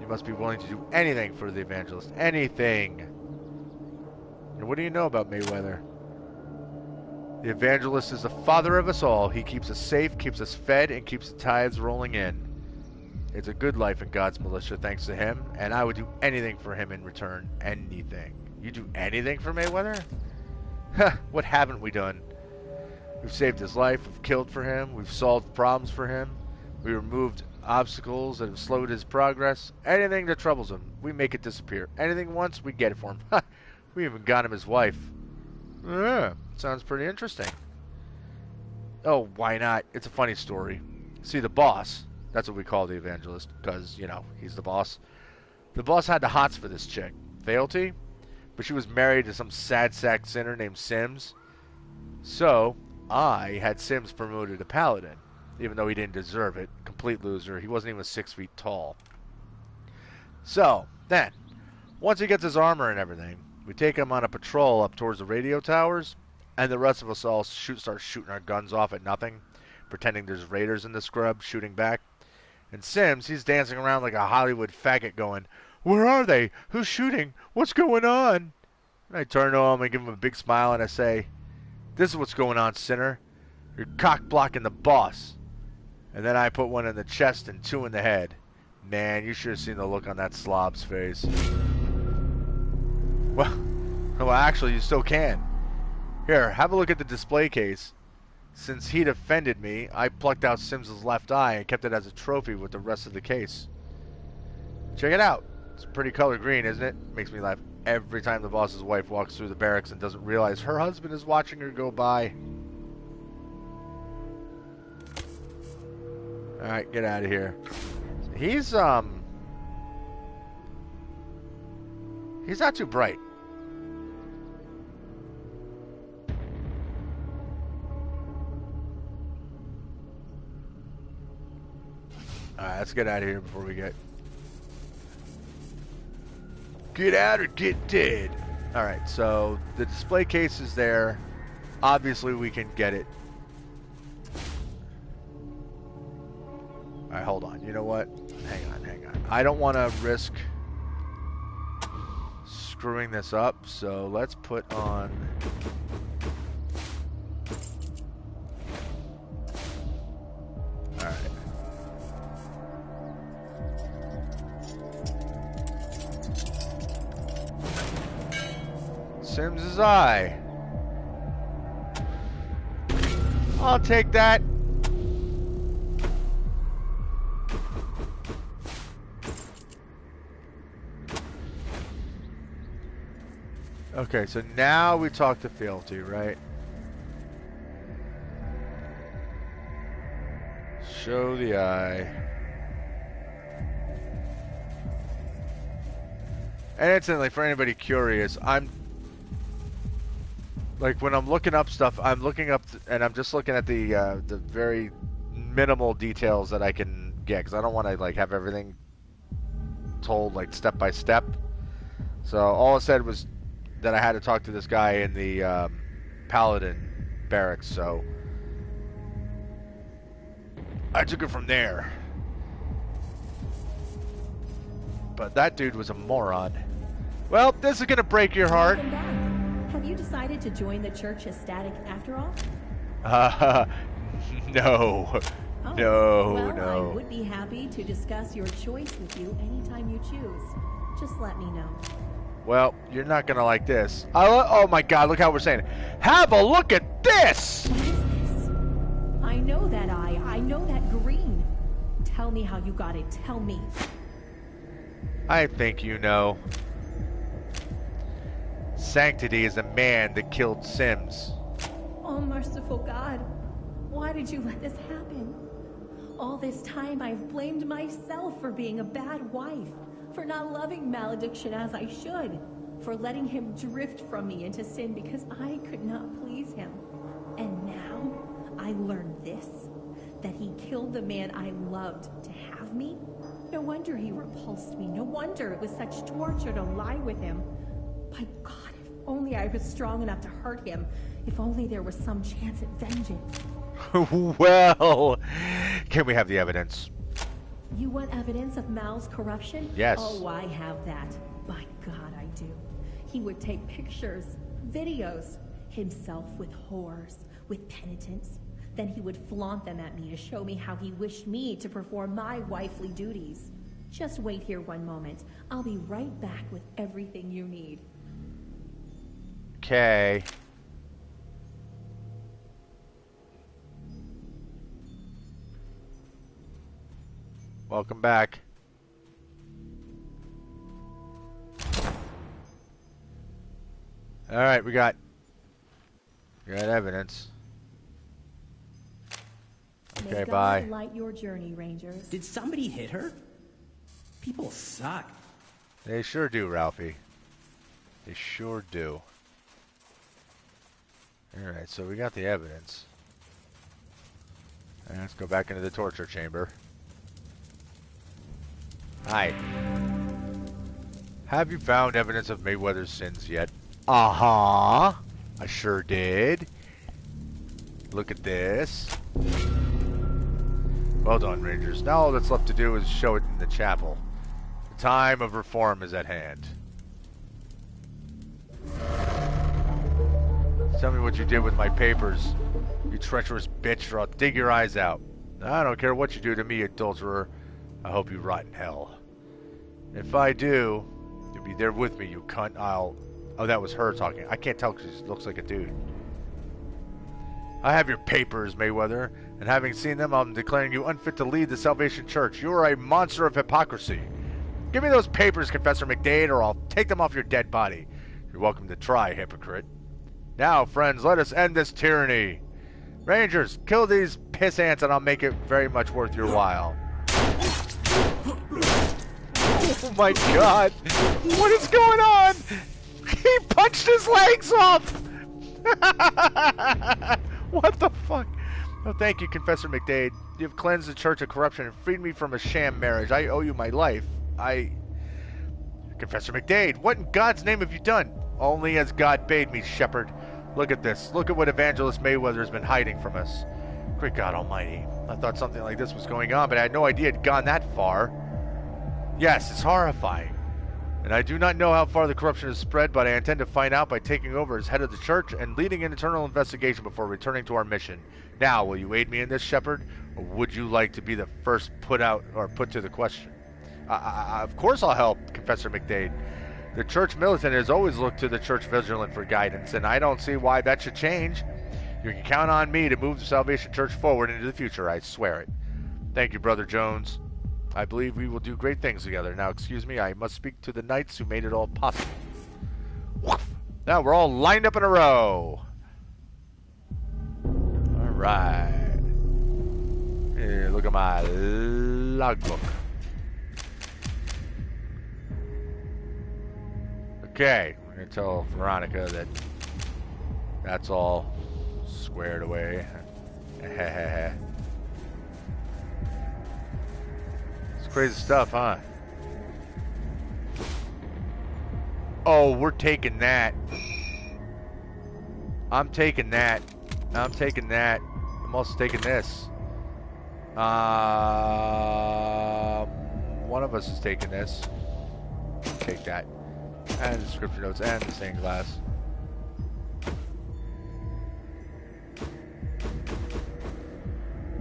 you must be willing to do anything for the Evangelist. Anything. What do you know about Mayweather? The evangelist is the father of us all. He keeps us safe, keeps us fed, and keeps the tides rolling in. It's a good life in God's militia thanks to him, and I would do anything for him in return. Anything. You do anything for Mayweather? Huh, what haven't we done? We've saved his life, we've killed for him, we've solved problems for him, we removed obstacles that have slowed his progress. Anything that troubles him, we make it disappear. Anything once, we get it for him. We even got him his wife. Sounds pretty interesting. Oh, why not? It's a funny story. See, the boss, that's what we call the evangelist, because, you know, he's the boss. The boss had the hots for this chick. Fealty? But she was married to some sad sack sinner named Sims. So, I had Sims promoted to Paladin, even though he didn't deserve it. Complete loser. He wasn't even 6 feet tall. So, then, once he gets his armor and everything, we take him on a patrol up towards the radio towers, and the rest of us all start shooting our guns off at nothing, pretending there's raiders in the scrub shooting back. And Sims, he's dancing around like a Hollywood faggot going, "Where are they? Who's shooting? What's going on?" And I turn to him and give him a big smile and I say, "This is what's going on, sinner. You're cock-blocking the boss." And then I put one in the chest and 2 in the head. Man, you should have seen the look on that slob's face. Well, actually, you still can. Here, have a look at the display case. Since he defended me, I plucked out Sims's left eye and kept it as a trophy with the rest of the case. Check it out. It's pretty color green, isn't it? Makes me laugh every time the boss's wife walks through the barracks and doesn't realize her husband is watching her go by. Alright, get out of here. He's not too bright. Alright, let's get out of here before we get out or get dead. Alright, so the display case is there. Obviously we can get it. Alright, hold on. You know what? Hang on. I don't want to risk screwing this up, so let's put on... Alright. Sims's eye. I'll take that. Okay, so now we talk to Fealty, right? Show the eye. And instantly, for anybody curious, I'm like when I'm looking up stuff, I'm looking up and I'm just looking at the very minimal details that I can get because I don't want to like have everything told like step by step. So all it said was that I had to talk to this guy in the Paladin barracks. So I took it from there. But that dude was a moron. Well, this is gonna break your heart. Welcome back. Have you decided to join the church ecstatic after all? No. Oh, No, well, no. I would be happy to discuss your choice with you anytime you choose. Just let me know. Well, you're not gonna like this. Oh my God! Look how we're saying it. Have a look at this. What is this? I know that eye. I know that green. Tell me how you got it. Tell me. I think you know. Sanctity is the man that killed Sims. Oh, merciful God. Why did you let this happen? All this time I've blamed myself for being a bad wife, for not loving Malediction as I should, for letting him drift from me into sin because I could not please him. And now I learned this, that he killed the man I loved to have me. No wonder he repulsed me. No wonder it was such torture to lie with him. My God, if only I was strong enough to hurt him. If only there was some chance at vengeance. Well, can we have the evidence? You want evidence of Mal's corruption? Yes. Oh, I have that. By God, I do. He would take pictures Videos. Himself with whores, with penitents. Then he would flaunt them at me to show me how he wished me to perform my wifely duties. Just wait here one moment. I'll be right back with everything you need. Okay. Welcome back. Alright, we got evidence. Okay, May bye. God light your journey, Rangers. Did somebody hit her? People suck. They sure do, Ralphie. They sure do. Alright, so we got the evidence. And let's go back into the torture chamber. Hi. Have you found evidence of Mayweather's sins yet? Uh-huh. I sure did. Look at this. Well done, Rangers. Now all that's left to do is show it in the chapel. The time of reform is at hand. Tell me what you did with my papers, you treacherous bitch, or I'll dig your eyes out. I don't care what you do to me, adulterer. I hope you rot in hell. If I do, you'll be there with me, you cunt. Oh, that was her talking. I can't tell because she looks like a dude. I have your papers, Mayweather, and having seen them, I'm declaring you unfit to lead the Salvation Church. You are a monster of hypocrisy. Give me those papers, Confessor McDade, or I'll take them off your dead body. You're welcome to try, hypocrite. Now, friends, let us end this tyranny. Rangers, kill these piss ants and I'll make it very much worth your while. Oh my god! What is going on? He punched his legs off! What the fuck? Oh, thank you, Confessor McDade. You have cleansed the church of corruption and freed me from a sham marriage. I owe you my life. Confessor McDade, what in God's name have you done? Only as God bade me, shepherd. Look at this. Look at what Evangelist Mayweather has been hiding from us. Great God Almighty. I thought something like this was going on, but I had no idea it had gone that far. Yes, it's horrifying. And I do not know how far the corruption has spread, but I intend to find out by taking over as head of the church and leading an internal investigation before returning to our mission. Now, will you aid me in this, shepherd? Or would you like to be the first put to the question? Of course I'll help, Confessor McDade. The church militant has always looked to the church vigilant for guidance, and I don't see why that should change. You can count on me to move the Salvation Church forward into the future, I swear it. Thank you, Brother Jones. I believe we will do great things together. Now, excuse me, I must speak to the knights who made it all possible. Woof. Now we're all lined up in a row. All right. Here, look at my logbook. Okay, we're going to tell Veronica that that's all squared away. It's crazy stuff, huh? Oh, we're taking that. I'm taking that. I'm taking that. I'm also taking this. One of us is taking this. Take that. And the description notes and the stained glass.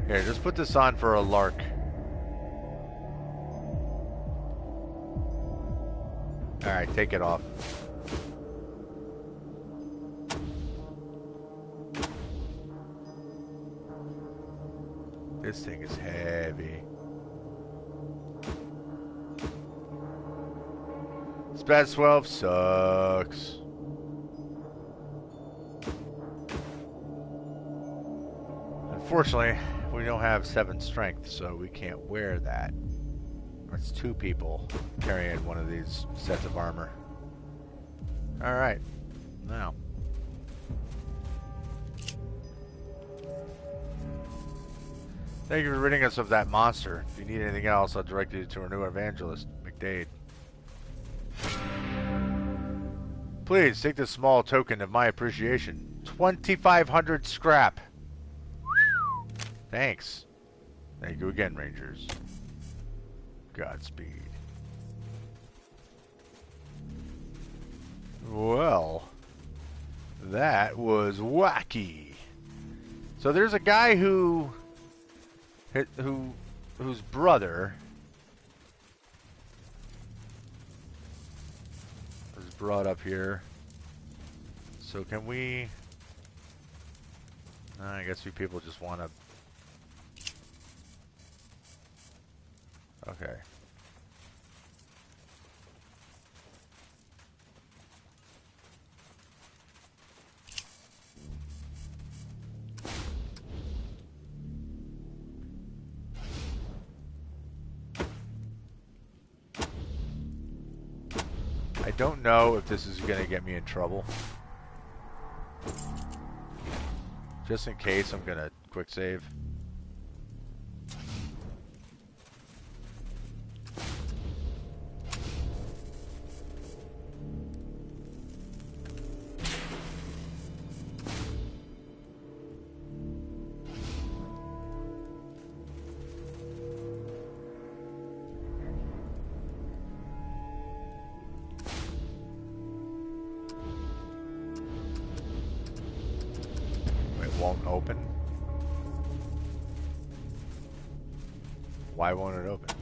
Here, just put this on for a lark. Alright, take it off. This thing is heavy. Spaz 12 sucks. Unfortunately, we don't have 7 strength, so we can't wear that. That's 2 people carrying one of these sets of armor. Alright. Now. Thank you for ridding us of that monster. If you need anything else, I'll direct you to our new evangelist, McDade. Please, take this small token of my appreciation. 2,500 scrap. Thanks. Thank you again, Rangers. Godspeed. Well. That was wacky. So there's a guy whose brother was brought up here. So can we? I guess you people just want to. Okay. I don't know if this is going to get me in trouble. Just in case, I'm going to quick save. Won't open. Why won't it open?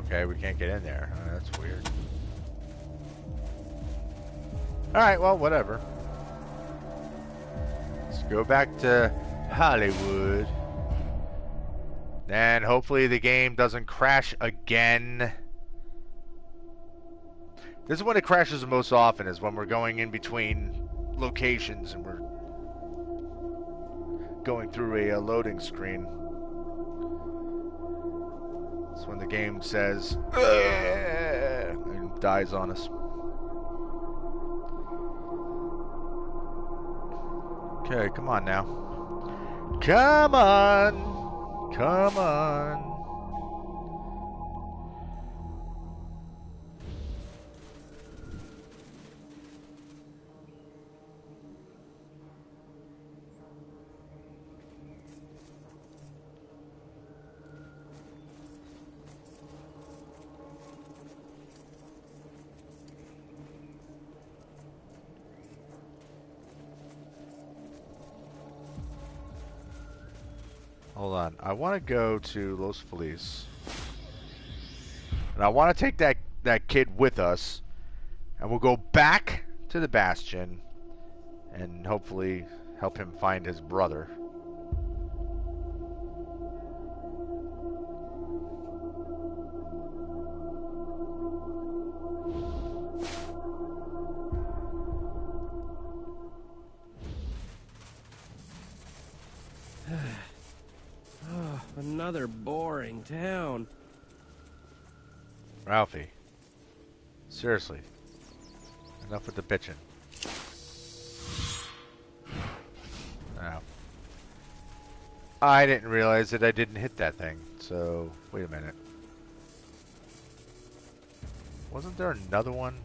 Okay, we can't get in there. Oh, that's weird. Alright, well, whatever. Let's go back to Hollywood. And hopefully the game doesn't crash again. This is when it crashes the most often, is when we're going in between locations and we're going through a loading screen. It's when the game says, and dies on us. Okay, come on now. Come on! Come on! Hold on. I want to go to Los Feliz. And I want to take that kid with us. And we'll go back to the Bastion. And hopefully help him find his brother. Another boring town. Ralphie. Seriously. Enough with the bitching. Now. I didn't realize that I didn't hit that thing. So, wait a minute. Wasn't there another one?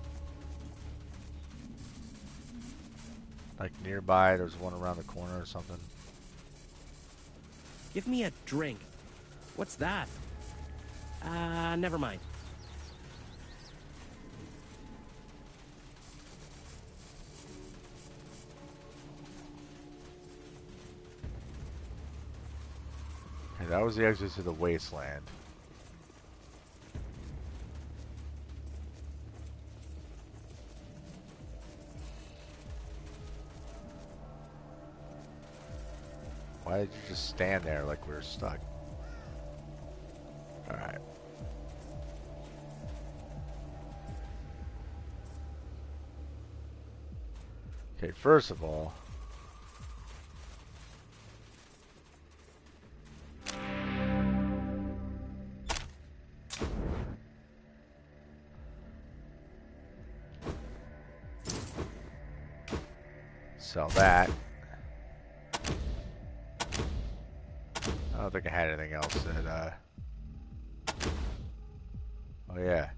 Like nearby, there's one around the corner or something. Give me a drink. What's that? Never mind. Okay, that was the exit to the Wasteland. Why did you just stand there like we were stuck? Alright. Okay, first of all, sell that. I don't think I had anything else that Oh, yeah.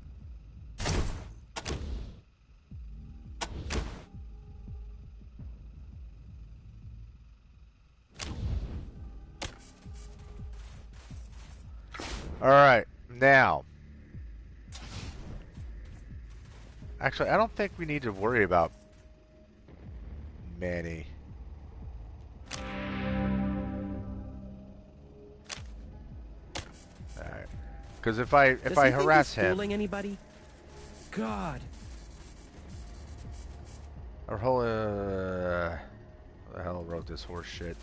Alright, now. Actually, I don't think we need to worry about Manny. Alright. Because if I harass him, fooling anybody? God. or who the hell wrote this horse shit?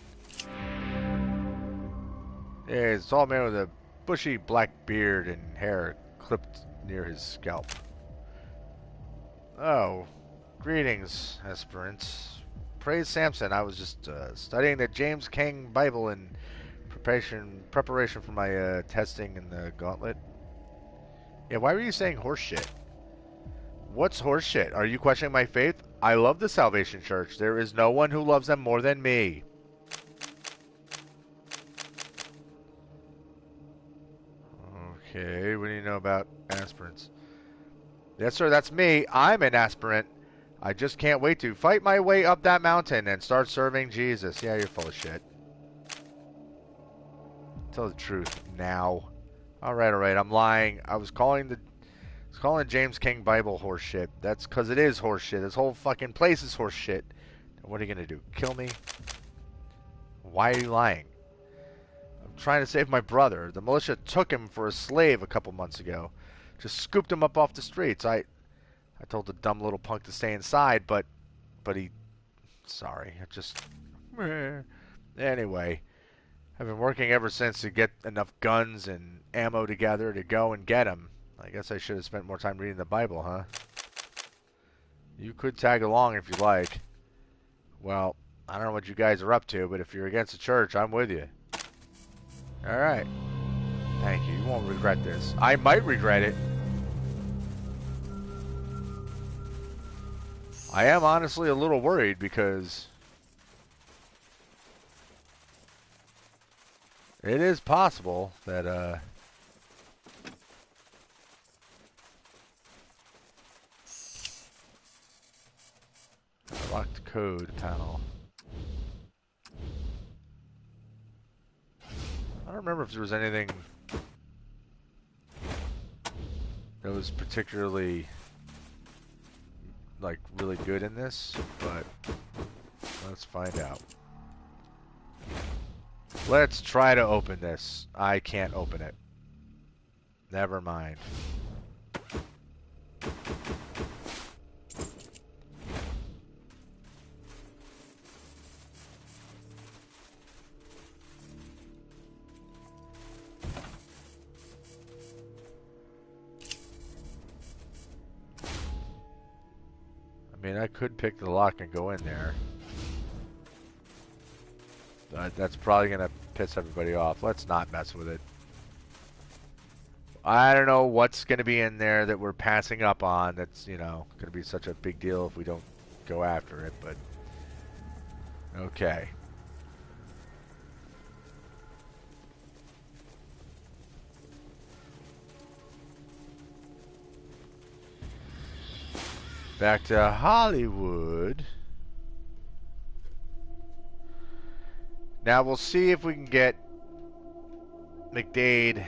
Yeah, it's a tall man with a bushy black beard and hair clipped near his scalp. Oh, greetings, aspirants. Praise Samson. I was just studying the James King Bible in preparation for my testing in the gauntlet. Yeah, why were you saying horse shit? What's horse shit? Are you questioning my faith? I love the Salvation Church. There is no one who loves them more than me. Okay, what do you know about aspirants? Yes, sir, that's me. I'm an aspirant. I just can't wait to fight my way up that mountain and start serving Jesus. Yeah, you're full of shit. Tell the truth now. Alright, I'm lying. I was calling James King Bible horse shit. That's because it is horse shit. This whole fucking place is horse shit. What are you going to do? Kill me? Why are you lying? I'm trying to save my brother. The militia took him for a slave a couple months ago. Just scooped him up off the streets. I told the dumb little punk to stay inside, but he... Sorry, I just... Anyway, I've been working ever since to get enough guns and ammo together to go and get him. I guess I should have spent more time reading the Bible, huh? You could tag along if you like. Well, I don't know what you guys are up to, but if you're against the church, I'm with you. Alright. Thank you. You won't regret this. I might regret it. I am honestly a little worried because it is possible that locked code panel. I don't remember if there was anything that was particularly like really good in this, but let's find out. Let's try to open this. I can't open it. Never mind. I mean, I could pick the lock and go in there. But that's probably going to piss everybody off. Let's not mess with it. I don't know what's going to be in there that we're passing up on that's, you know, going to be such a big deal if we don't go after it, but... Okay. Back to Hollywood. Now we'll see if we can get McDade.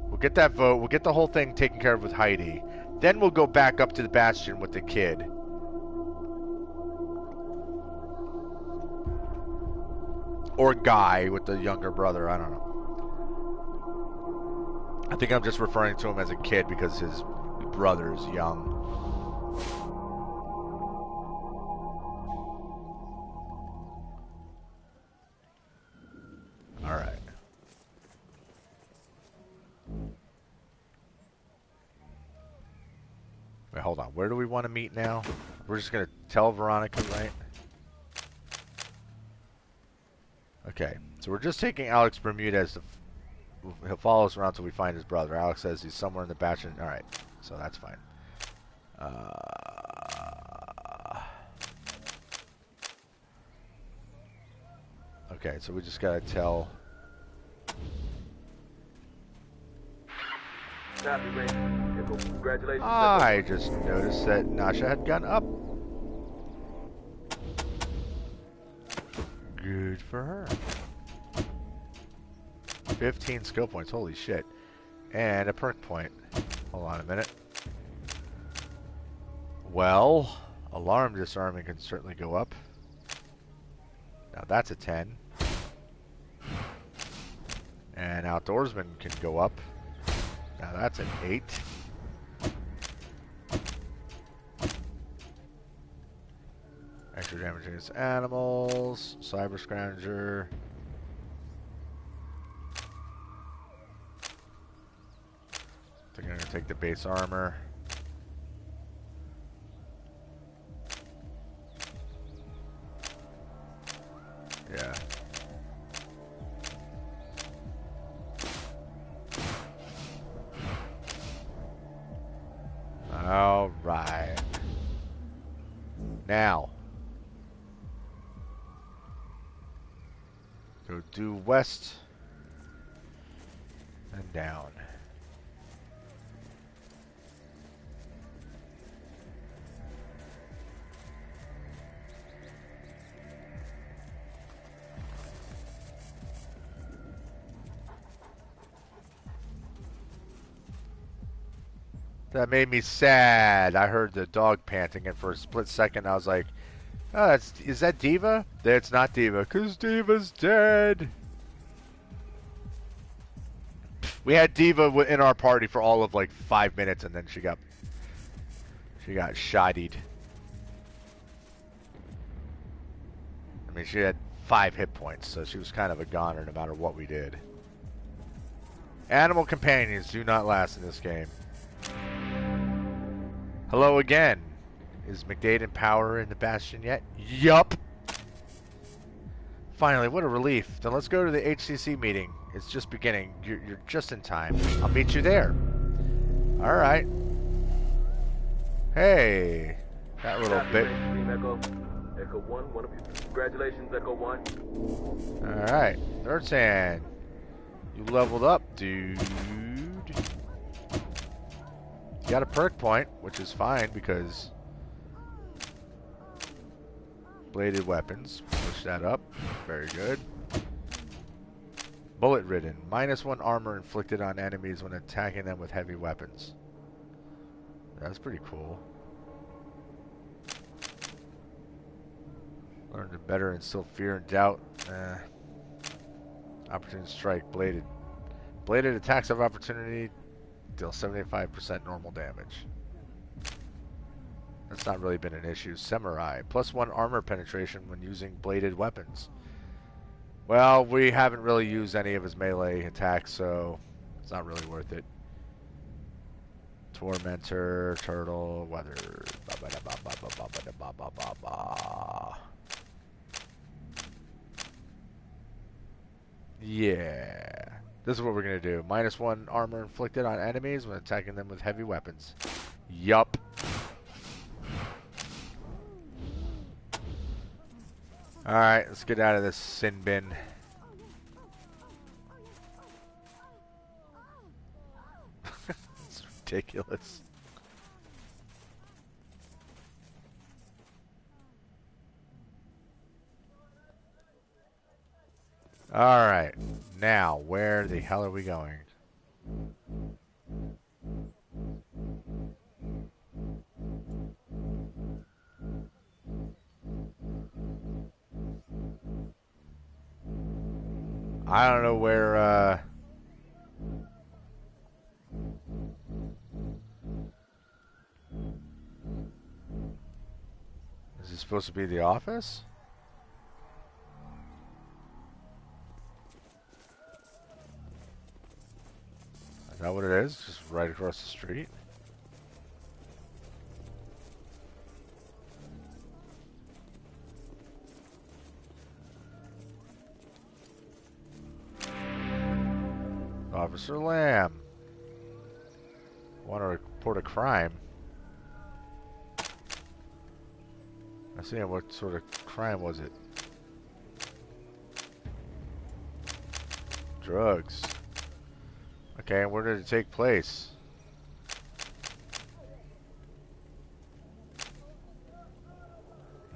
We'll get that vote. We'll get the whole thing taken care of with Heidi. Then we'll go back up to the Bastion with the kid. Or Guy with the younger brother. I don't know. I think I'm just referring to him as a kid because his brother's young. Alright. Wait, hold on. Where do we want to meet now? We're just going to tell Veronica, right? Okay. So we're just taking Alex Bermudez to... He'll follow us around until we find his brother. Alex says he's somewhere in the Bastion. Alright. So that's fine. Okay, so we just gotta tell... Congratulations. I just noticed that Nasha had gone up. Good for her. 15 skill points, holy shit. And a perk point. Hold on a minute. Well, alarm disarming can certainly go up. Now that's a 10. And outdoorsman can go up. Now that's an 8. Extra damage against animals. Cyber Scrounger. I think I'm going to take the base armor. Yeah. All right. Now. Go due west and down. That made me sad. I heard the dog panting, and for a split second I was like, oh, is that Diva? It's not Diva, because Diva's dead. We had Diva in our party for all of like 5 minutes, and then she got shottied. I mean, she had 5 hit points, so she was kind of a goner no matter what we did. Animal companions do not last in this game. Hello again. Is McDade in power in the Bastion yet? Yup. Finally, what a relief. Then let's go to the HCC meeting. It's just beginning. You're just in time. I'll meet you there. All right. Hey, that little bit. Echo 1, one of you. Congratulations, Echo 1. All right, Nerdsan. You leveled up, dude. You got a perk point, which is fine because bladed weapons. Push that up. Very good. Bullet ridden. -1 armor inflicted on enemies when attacking them with heavy weapons. That's pretty cool. Learn to better instill fear and doubt. Opportune strike. Bladed. Bladed attacks of opportunity deal 75% normal damage. That's not really been an issue. Samurai. +1 armor penetration when using bladed weapons. Well, we haven't really used any of his melee attacks, so it's not really worth it. Tormentor, turtle, weather. Yeah. This is what we're going to do. -1 armor inflicted on enemies when attacking them with heavy weapons. Yup. Alright, let's get out of this sin bin. It's ridiculous. Alright, now where the hell are we going? I don't know where, is this supposed to be the office? Is that what it is? Just right across the street? Officer Lamb. Want to report a crime. I see what sort of crime was it? Drugs. Okay, and where did it take place?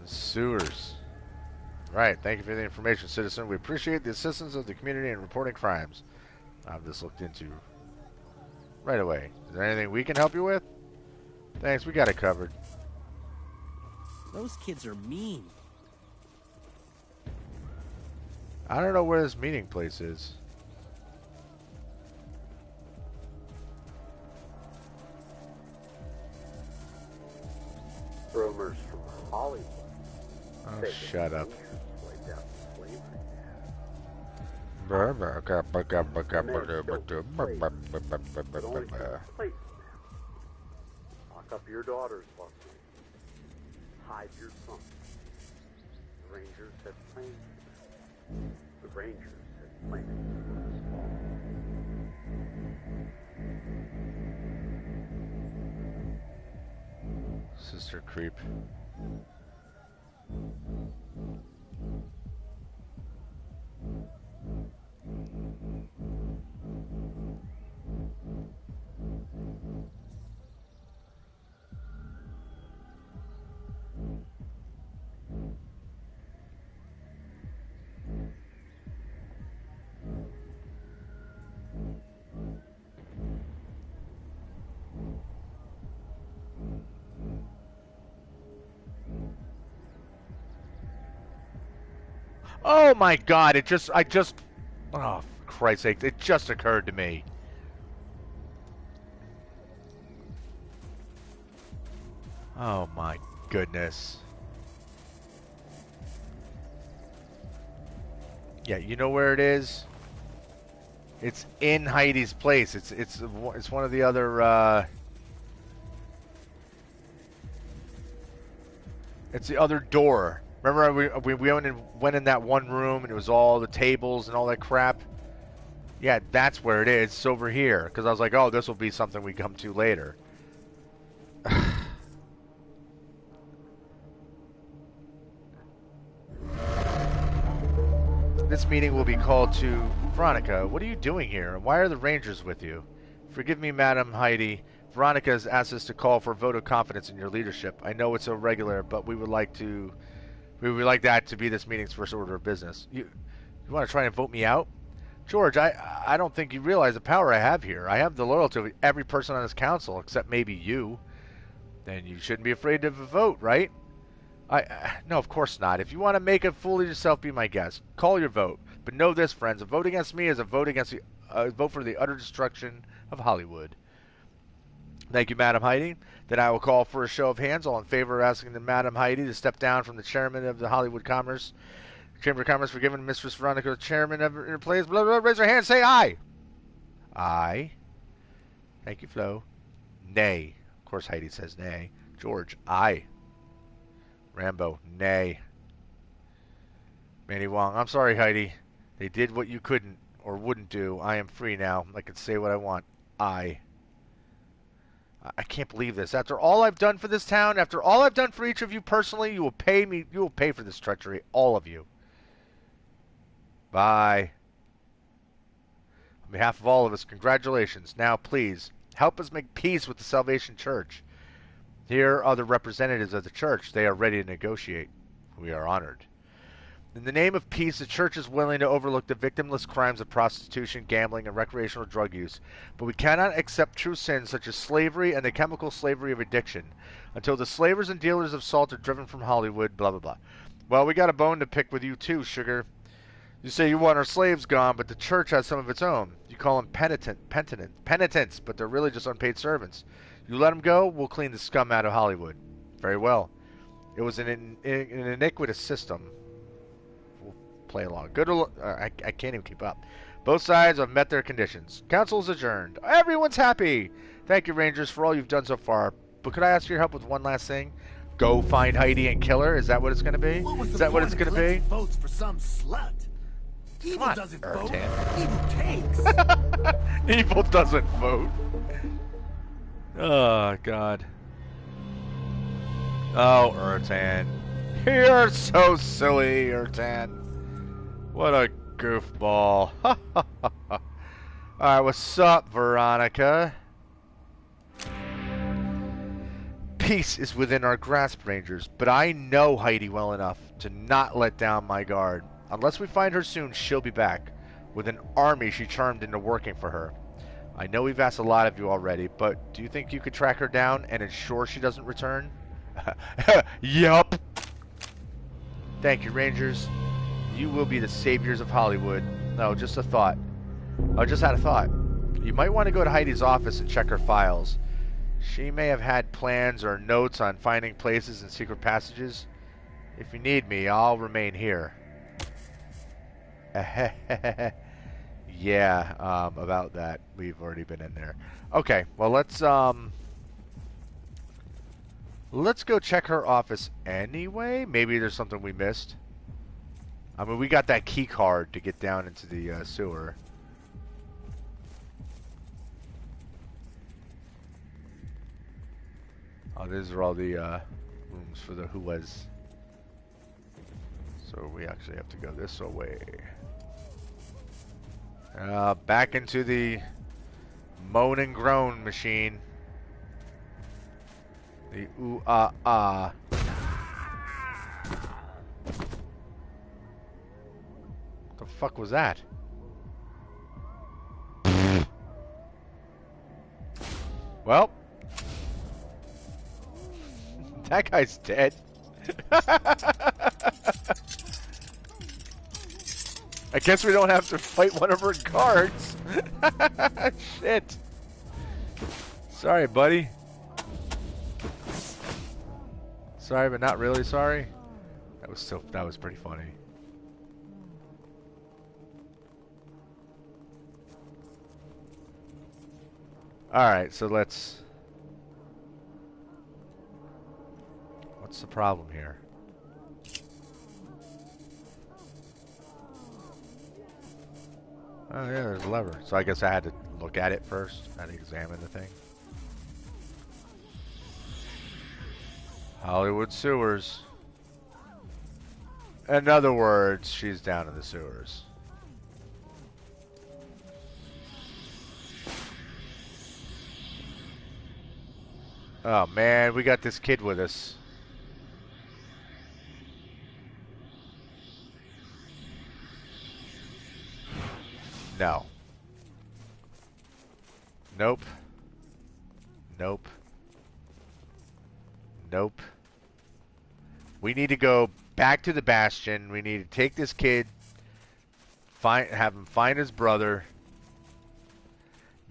Sewers. Right. Thank you for the information, citizen. We appreciate the assistance of the community in reporting crimes. I'll have this looked into right away. Is there anything we can help you with? Thanks. We got it covered. Those kids are mean. I don't know where this meeting place is. Rumors from Hollywood. Oh, shut up. Lock up your daughters, Buster. Hide your son. The Rangers have planned. The Rangers have planned. Sister creep. Oh my god, oh, for Christ's sake, it just occurred to me. Oh my goodness. Yeah, you know where it is? It's in Heidi's place. It's one of the other, it's the other door. Remember we went in that one room and it was all the tables and all that crap? Yeah, that's where it is. It's over here. Because I was like, oh, this will be something we come to later. This meeting will be called to... Veronica, what are you doing here? And why are the Rangers with you? Forgive me, Madam Heidi. Veronica has asked us to call for a vote of confidence in your leadership. I know it's irregular, but we would like that to be this meeting's first order of business. You want to try and vote me out? George, I don't think you realize the power I have here. I have the loyalty of every person on this council, except maybe you. Then you shouldn't be afraid to vote, right? No, of course not. If you want to make a fool of yourself, be my guest. Call your vote. But know this, friends. A vote against me is a vote vote for the utter destruction of Hollywood. Thank you, Madam Heidi. Then I will call for a show of hands. All in favor of asking the Madam Heidi to step down from the chairman of the Hollywood Chamber of Commerce for giving Mistress Veronica the chairman of her place. Blah, blah, blah. Raise your hand. Say aye. Aye. Thank you, Flo. Nay. Of course, Heidi says nay. George, aye. Rambo, nay. Manny Wong, I'm sorry, Heidi. They did what you couldn't or wouldn't do. I am free now. I can say what I want. I can't believe this. After all I've done for this town, after all I've done for each of you personally, you will pay me. You will pay for this treachery, all of you. Bye. On behalf of all of us, congratulations. Now, please, help us make peace with the Salvation Church. Here are the representatives of the church. They are ready to negotiate. We are honored. In the name of peace, the church is willing to overlook the victimless crimes of prostitution, gambling, and recreational drug use. But we cannot accept true sins such as slavery and the chemical slavery of addiction until the slavers and dealers of salt are driven from Hollywood, blah, blah, blah. Well, we got a bone to pick with you too, sugar. You say you want our slaves gone, but the church has some of its own. You call them penitents, but they're really just unpaid servants. You let them go, we'll clean the scum out of Hollywood. Very well. It was an iniquitous system. We'll play along. I can't even keep up. Both sides have met their conditions. Council is adjourned. Everyone's happy. Thank you, Rangers, for all you've done so far. But could I ask your help with one last thing? Go find Heidi and kill her? Is that what it's going to be? Is that what it's going to be? Votes for some slut. Evil on, doesn't vote. Ertan. Evil takes. Evil doesn't vote. Oh, God. Oh, Ertan. You're so silly, Ertan. What a goofball. Alright, what's up, Veronica? Peace is within our grasp, Rangers, but I know Heidi well enough to not let down my guard. Unless we find her soon, she'll be back, with an army she charmed into working for her. I know we've asked a lot of you already, but do you think you could track her down and ensure she doesn't return? Yup! Thank you, Rangers. You will be the saviors of Hollywood. No, just a thought. I just had a thought. You might want to go to Heidi's office and check her files. She may have had plans or notes on finding places and secret passages. If you need me, I'll remain here. Yeah, about that. We've already been in there. Okay, well let's go check her office anyway. Maybe there's something we missed. I mean, we got that key card to get down into the sewer. Oh, these are all the rooms for the Whoas. So we actually have to go this way. Back into the moan and groan machine. The ooh ah ah. What the fuck was that? Well, that guy's dead. I guess we don't have to fight one of her guards. Shit. Sorry, buddy. Sorry, but not really sorry. That was pretty funny. Alright, so let's... What's the problem here? Oh yeah, there's a lever. So I guess I had to look at it first. I had to examine the thing. Hollywood sewers. In other words, she's down in the sewers. Oh man, we got this kid with us. No. Nope. Nope. Nope. We need to go back to the Bastion. We need to take this kid, have him find his brother.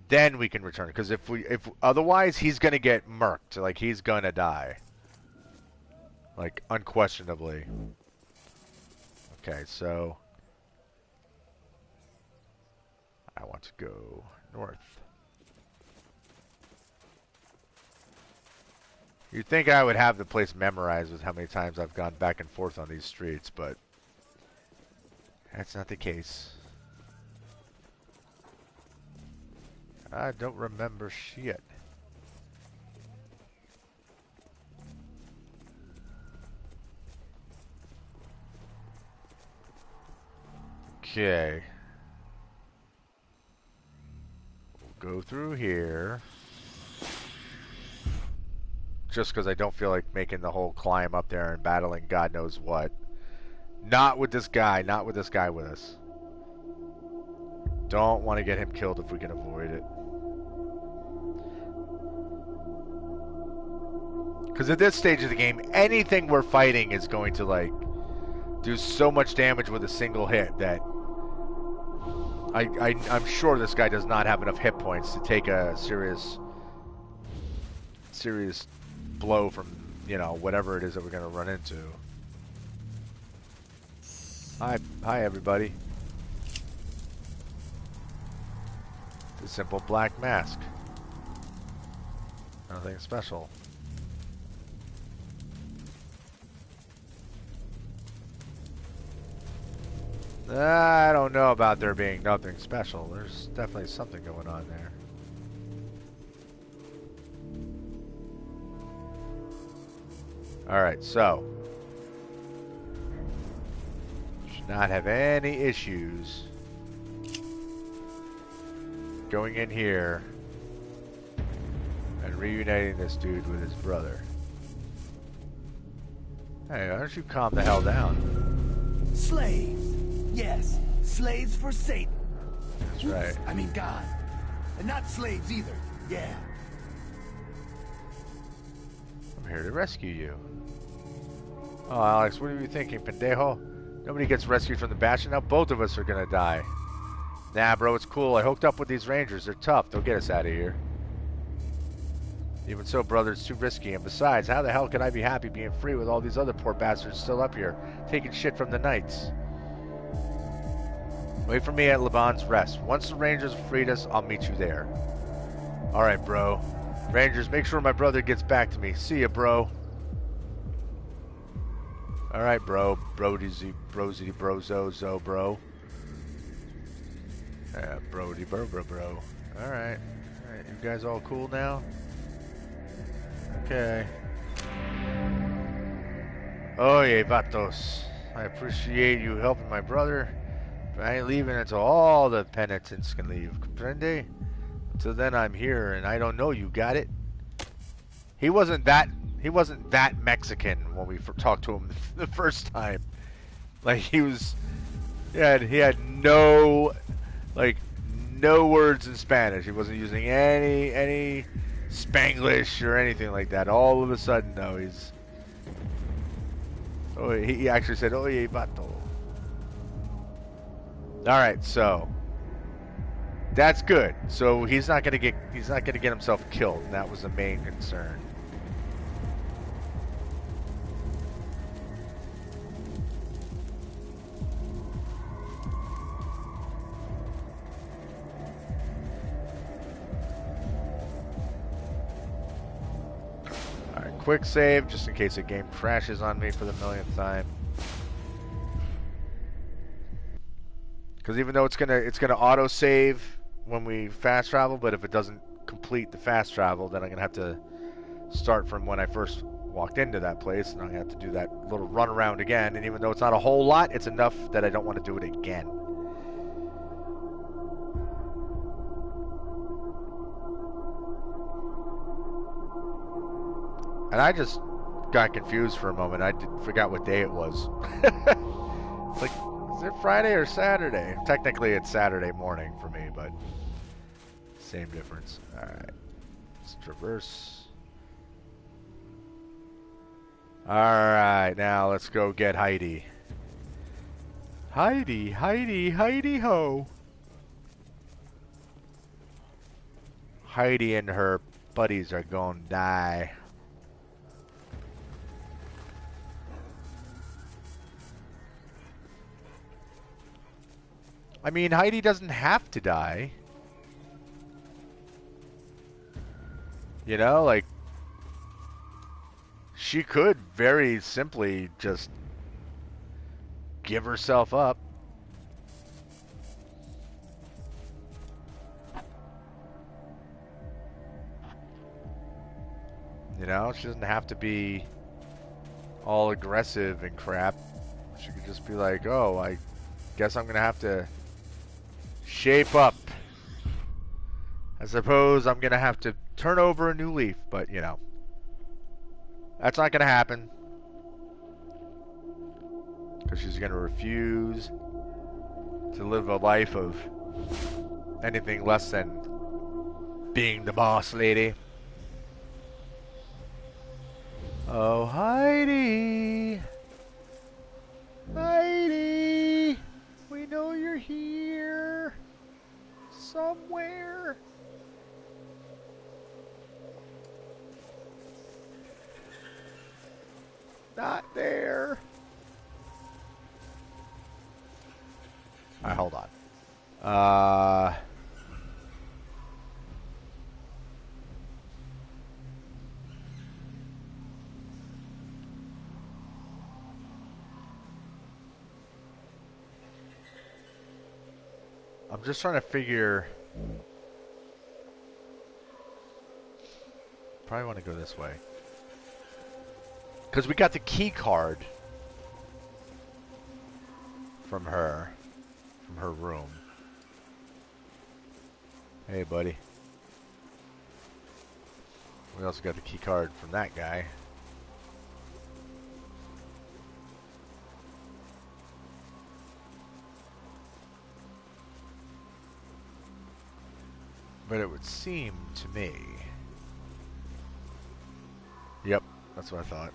Then we can return. Because if otherwise, he's gonna get murked. Like he's gonna die. Like unquestionably. Okay, so I want to go north. You'd think I would have the place memorized with how many times I've gone back and forth on these streets, but that's not the case. I don't remember shit. Okay. We'll go through here. Just because I don't feel like making the whole climb up there and battling God knows what. Not with this guy. Not with this guy with us. Don't want to get him killed if we can avoid it. Because at this stage of the game, anything we're fighting is going to, like, do so much damage with a single hit that I'm sure this guy does not have enough hit points to take a serious blow from, you know, whatever it is that we're going to run into. Hi everybody. The simple black mask. Nothing special. I don't know about there being nothing special. There's definitely something going on there. Alright, so should not have any issues going in here and reuniting this dude with his brother. Hey, why don't you calm the hell down? Slaves. Yes, slaves for Satan. That's right. I mean God. And not slaves either. Yeah. I'm here to rescue you. Oh, Alex, what are you thinking, pendejo? Nobody gets rescued from the Bastion. Now both of us are gonna die. Nah, bro, it's cool. I hooked up with these Rangers. They're tough. They'll get us out of here. Even so, brother, it's too risky. And besides, how the hell can I be happy being free with all these other poor bastards still up here, taking shit from the Knights? Wait for me at Laban's Rest. Once the Rangers have freed us, I'll meet you there. Alright, bro. Rangers, make sure my brother gets back to me. See ya, bro. Alright, bro. Brody, brosy, brozo, bro. Brody, bro. Alright. Alright, you guys all cool now? Okay. Oye, vatos. I appreciate you helping my brother, but I ain't leaving until all the penitents can leave. Comprende? Until then, I'm here, and I don't know you. Got it? He wasn't that Mexican when we talked to him the first time. Like he had no words in Spanish. He wasn't using any Spanglish or anything like that. All of a sudden, no, he actually said, "Oye, vato." All right, so that's good. So he's not gonna get himself killed. And that was the main concern. Quick save, just in case the game crashes on me for the millionth time. Because even though it's gonna auto save when we fast travel, but if it doesn't complete the fast travel, then I'm gonna have to start from when I first walked into that place, and I'm gonna have to do that little run around again. And even though it's not a whole lot, it's enough that I don't want to do it again. And I just got confused for a moment. I forgot what day it was. It's like, is it Friday or Saturday? Technically, it's Saturday morning for me, but same difference. All right, let's traverse. All right, now let's go get Heidi. Heidi ho. Heidi and her buddies are gonna die. I mean, Heidi doesn't have to die. You know, like, she could very simply just give herself up. You know, she doesn't have to be all aggressive and crap. She could just be like, oh, I guess I'm going to have to shape up. I suppose I'm going to have to turn over a new leaf, but, you know, that's not going to happen. Because she's going to refuse to live a life of anything less than being the boss lady. Oh, Heidi. Heidi. We know you're here. Somewhere. Not there. Alright, hold on. I'm just trying to figure. Probably want to go this way. Because we got the key card from her room. Hey, buddy. We also got the key card from that guy. But it would seem to me... Yep, that's what I thought.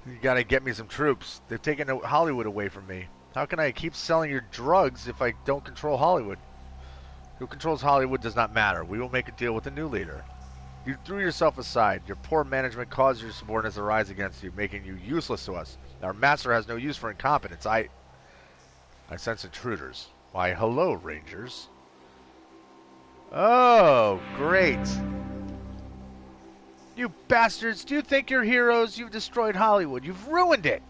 You gotta get me some troops. They've taken Hollywood away from me. How can I keep selling your drugs if I don't control Hollywood? Who controls Hollywood does not matter. We will make a deal with a new leader. You threw yourself aside. Your poor management caused your subordinates to rise against you, making you useless to us. Our master has no use for incompetence. I sense intruders. Why, hello, Rangers. Oh, great. You bastards, do you think you're heroes? You've destroyed Hollywood. You've ruined it.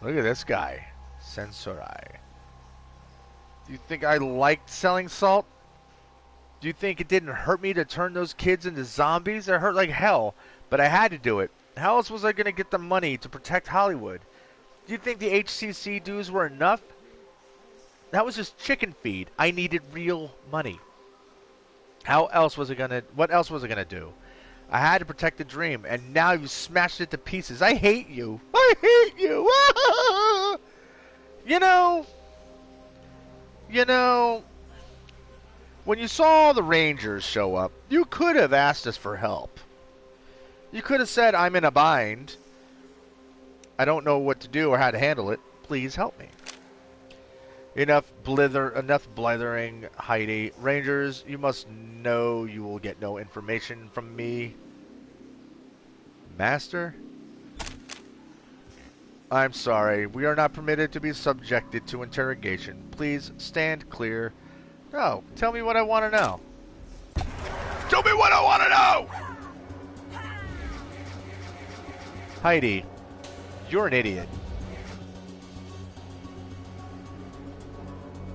Look at this guy. Sensorai. Do you think I liked selling salt? Do you think it didn't hurt me to turn those kids into zombies? It hurt like hell, but I had to do it. How else was I going to get the money to protect Hollywood? Do you think the HCC dues were enough? That was just chicken feed. I needed real money. How else was it going to... What else was I going to do? I had to protect the dream, and now you smashed it to pieces. I hate you. I hate you. You know... When you saw the Rangers show up, you could have asked us for help. You could have said, I'm in a bind. I don't know what to do or how to handle it. Please help me. Enough blithering, Heidi. Rangers, you must know you will get no information from me. Master? I'm sorry. We are not permitted to be subjected to interrogation. Please stand clear. No, tell me what I want to know. Tell me what I want to know! Heidi, you're an idiot.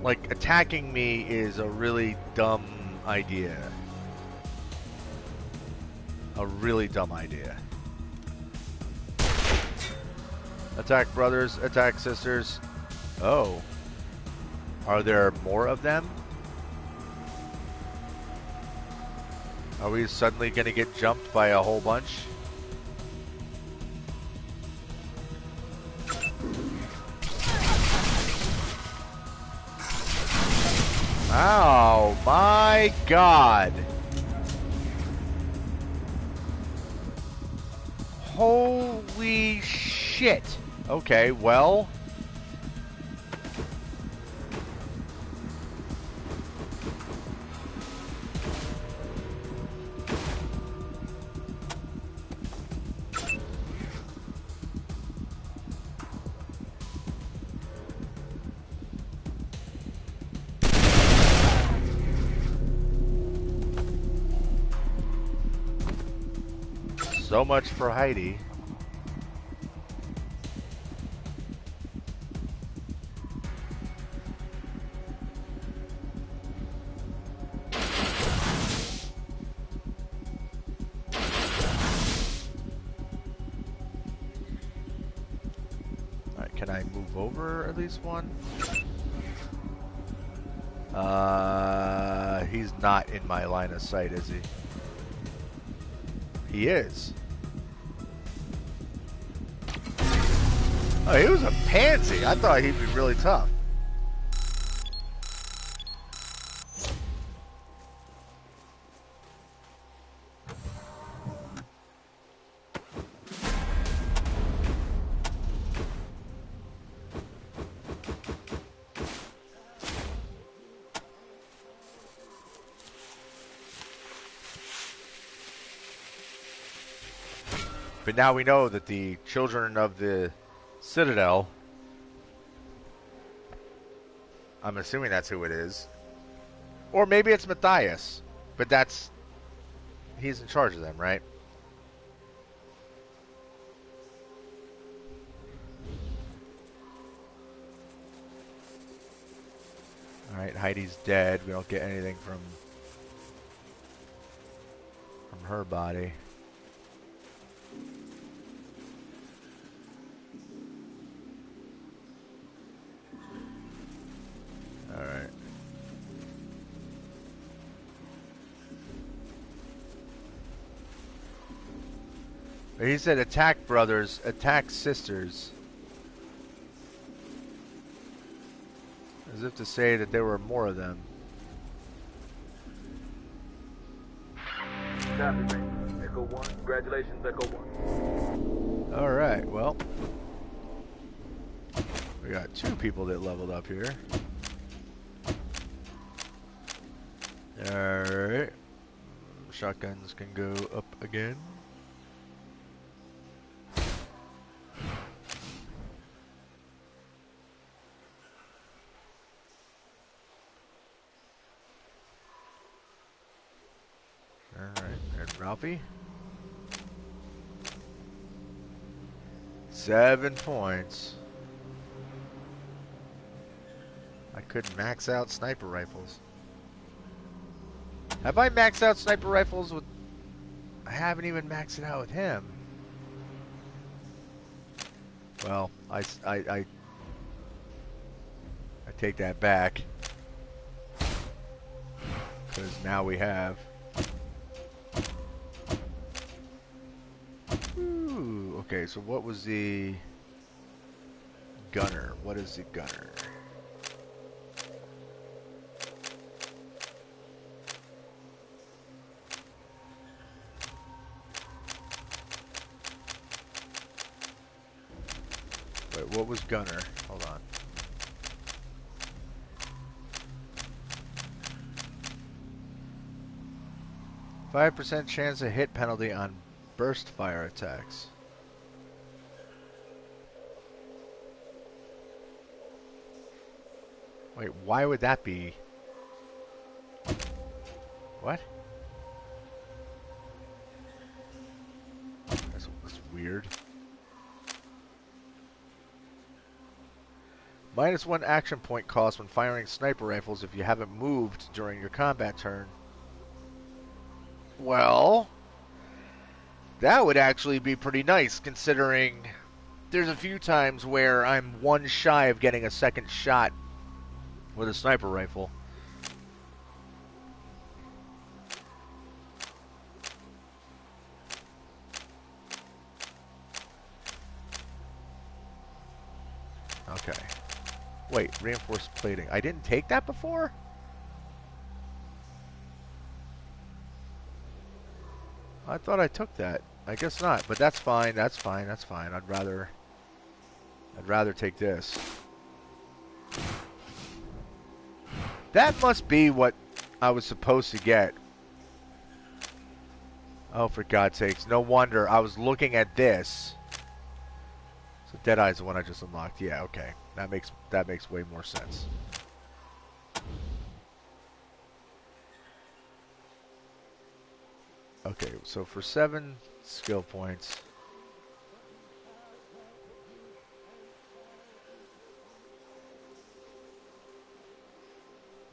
Like, attacking me is a really dumb idea. A really dumb idea. Attack brothers, attack sisters. Oh. Are there more of them? Are we suddenly going to get jumped by a whole bunch? Oh my God. Holy shit. Okay, well. So much for Heidi. Alright, can I move over at least one? He's not in my line of sight, is he? He is. Oh, he was a pansy. I thought he'd be really tough. But now we know that the children of the Citadel, I'm assuming that's who it is. Or maybe it's Matthias, but he's in charge of them, right? Alright, Heidi's dead. We don't get anything from her body. Alright. He said attack brothers, attack sisters. As if to say that there were more of them. Copy, Ranger. Echo 1. Congratulations, Echo 1. Alright, well. We got 2 people that leveled up here. Alright. Shotguns can go up again. Alright, and Ralphie. 7 points. I could max out sniper rifles. Have I maxed out sniper rifles with... I haven't even maxed it out with him. Well, I take that back. Because now we have... Ooh, okay, so what was the... gunner? What is the gunner? Wait, what was gunner? Hold on. %chance of hit penalty on burst fire attacks. Wait, why would that be? What? That's weird. -1 action point cost when firing sniper rifles if you haven't moved during your combat turn. Well, that would actually be pretty nice, considering there's a few times where I'm 1 shy of getting a second shot with a sniper rifle. Okay. Wait, reinforced plating. I didn't take that before? I thought I took that. I guess not, but that's fine. That's fine. That's fine. I'd rather take this. That must be what I was supposed to get. Oh, for God's sakes. No wonder. I was looking at this. So Deadeye's the one I just unlocked. Yeah, okay. That makes way more sense. Okay, so for 7 skill points.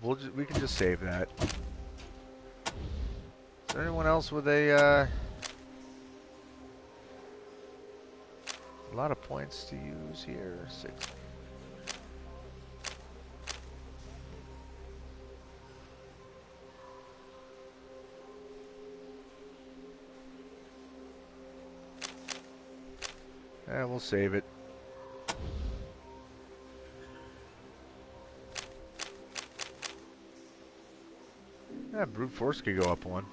We can just save that. Is there anyone else with a lot of points to use here? 6. Yeah, we'll save it. Yeah, brute force could go up 1.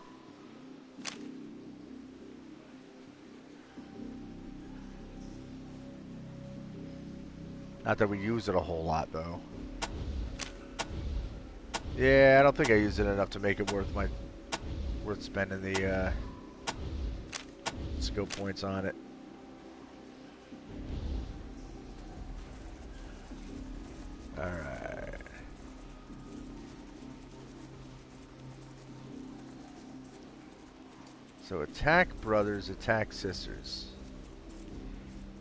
Not that we used it a whole lot, though. Yeah, I don't think I used it enough to make it worth spending the skill points on it. Alright. So attack brothers, attack sisters.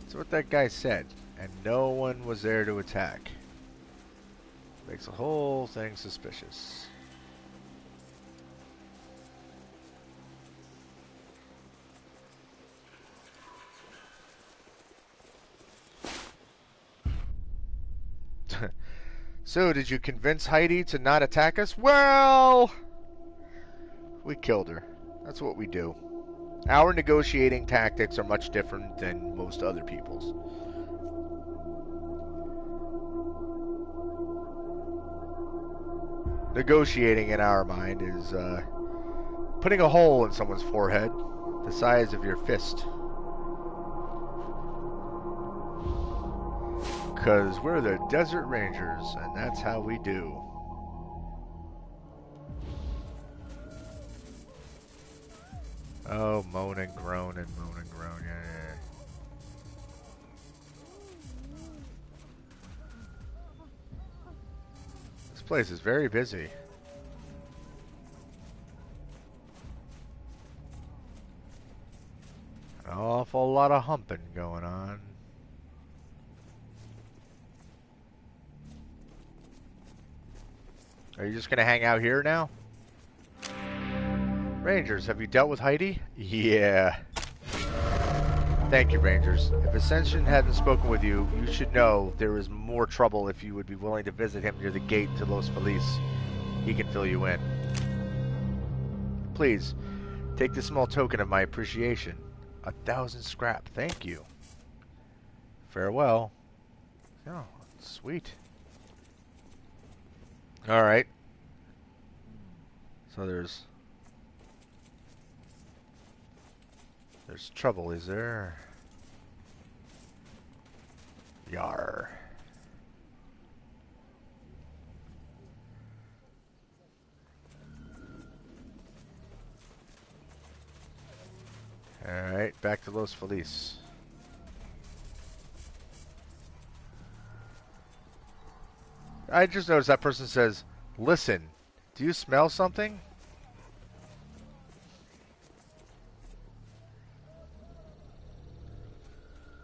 That's what that guy said. And no one was there to attack. Makes the whole thing suspicious. So, did you convince Heidi to not attack us? Well, we killed her. That's what we do. Our negotiating tactics are much different than most other people's. negotiating in our mind is putting a hole in someone's forehead the size of your fist. Because we're the Desert Rangers, and that's how we do. Oh, moan and groan and moan and groan, yeah. This place is very busy. An awful lot of humping going on. Are you just going to hang out here now? Rangers, have you dealt with Heidi? Yeah. Thank you, Rangers. If Ascension hadn't spoken with you, you should know there is more trouble if you would be willing to visit him near the gate to Los Feliz. He can fill you in. Please, take this small token of my appreciation. 1,000 scrap. Thank you. Farewell. Oh, sweet. Alright. So there's trouble, is there? Yar. Alright, back to Los Feliz. I just noticed that person says, "Listen, do you smell something?"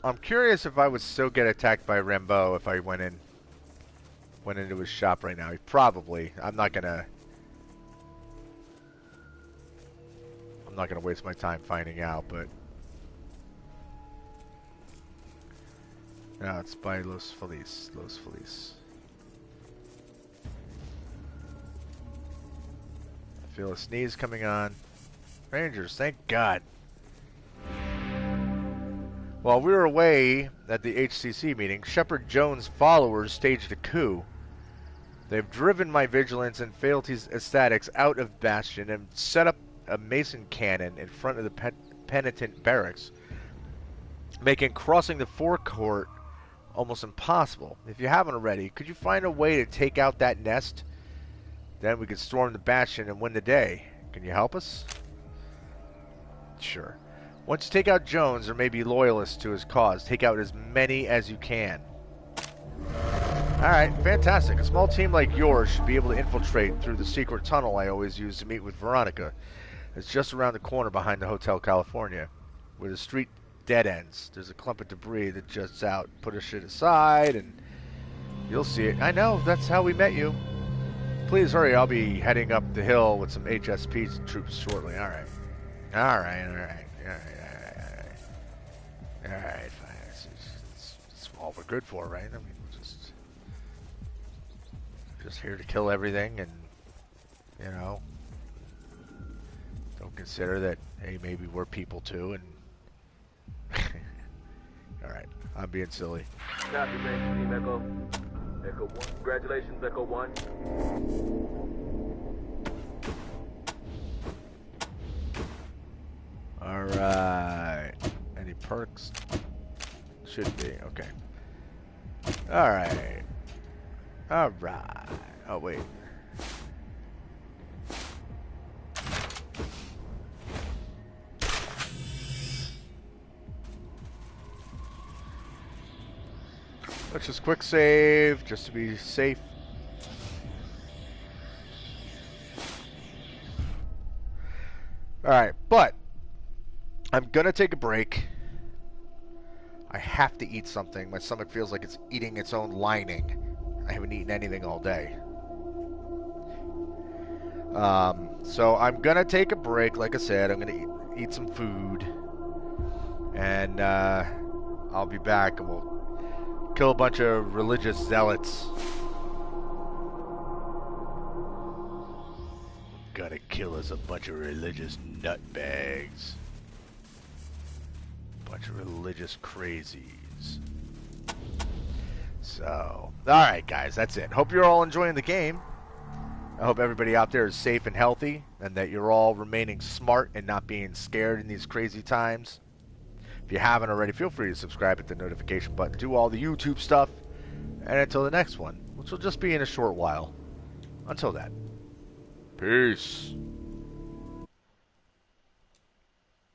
I'm curious if I would still get attacked by Rambo if I went into his shop right now. Probably. I'm not gonna waste my time finding out, but no, it's by Los Feliz. Los Feliz. I feel a sneeze coming on. Rangers, thank God. While we were away at the HCC meeting, Shepard Jones' followers staged a coup. They've driven my vigilance and fealties aesthetics out of Bastion and set up a Mason cannon in front of the penitent barracks, making crossing the forecourt almost impossible. If you haven't already, could you find a way to take out that nest? Then we could storm the Bastion and win the day. Can you help us? Sure. Once you take out Jones, or maybe loyalists to his cause, take out as many as you can. Alright, fantastic. A small team like yours should be able to infiltrate through the secret tunnel I always use to meet with Veronica. It's just around the corner behind the Hotel California, where the street dead ends. There's a clump of debris that juts out. Put a shit aside, and you'll see it. I know, that's how we met you. Please hurry, I'll be heading up the hill with some HSP troops shortly. Alright. Alright. Alright, fine. It's all we're good for, right? I mean, just here to kill everything, and, you know, don't consider that, hey, maybe we're people too, and... Alright, I'm being silly. Copy, Ranger Team Echo. Echo 1. Congratulations, Echo 1. Alright. Any perks? Should be. Okay. Alright. Alright. Oh, wait. Let's just quick save, just to be safe. Alright, but I'm gonna take a break. I have to eat something. My stomach feels like it's eating its own lining. I haven't eaten anything all day. So I'm gonna take a break. Like I said, I'm gonna eat some food, and I'll be back, and we'll kill a bunch of religious zealots. Gotta kill us a bunch of religious nutbags. Bunch of religious crazies. So, alright guys, that's it. Hope you're all enjoying the game. I hope everybody out there is safe and healthy, and that you're all remaining smart and not being scared in these crazy times. If you haven't already, feel free to subscribe, hit the notification button, do all the YouTube stuff, and until the next one, which will just be in a short while. Until then, peace.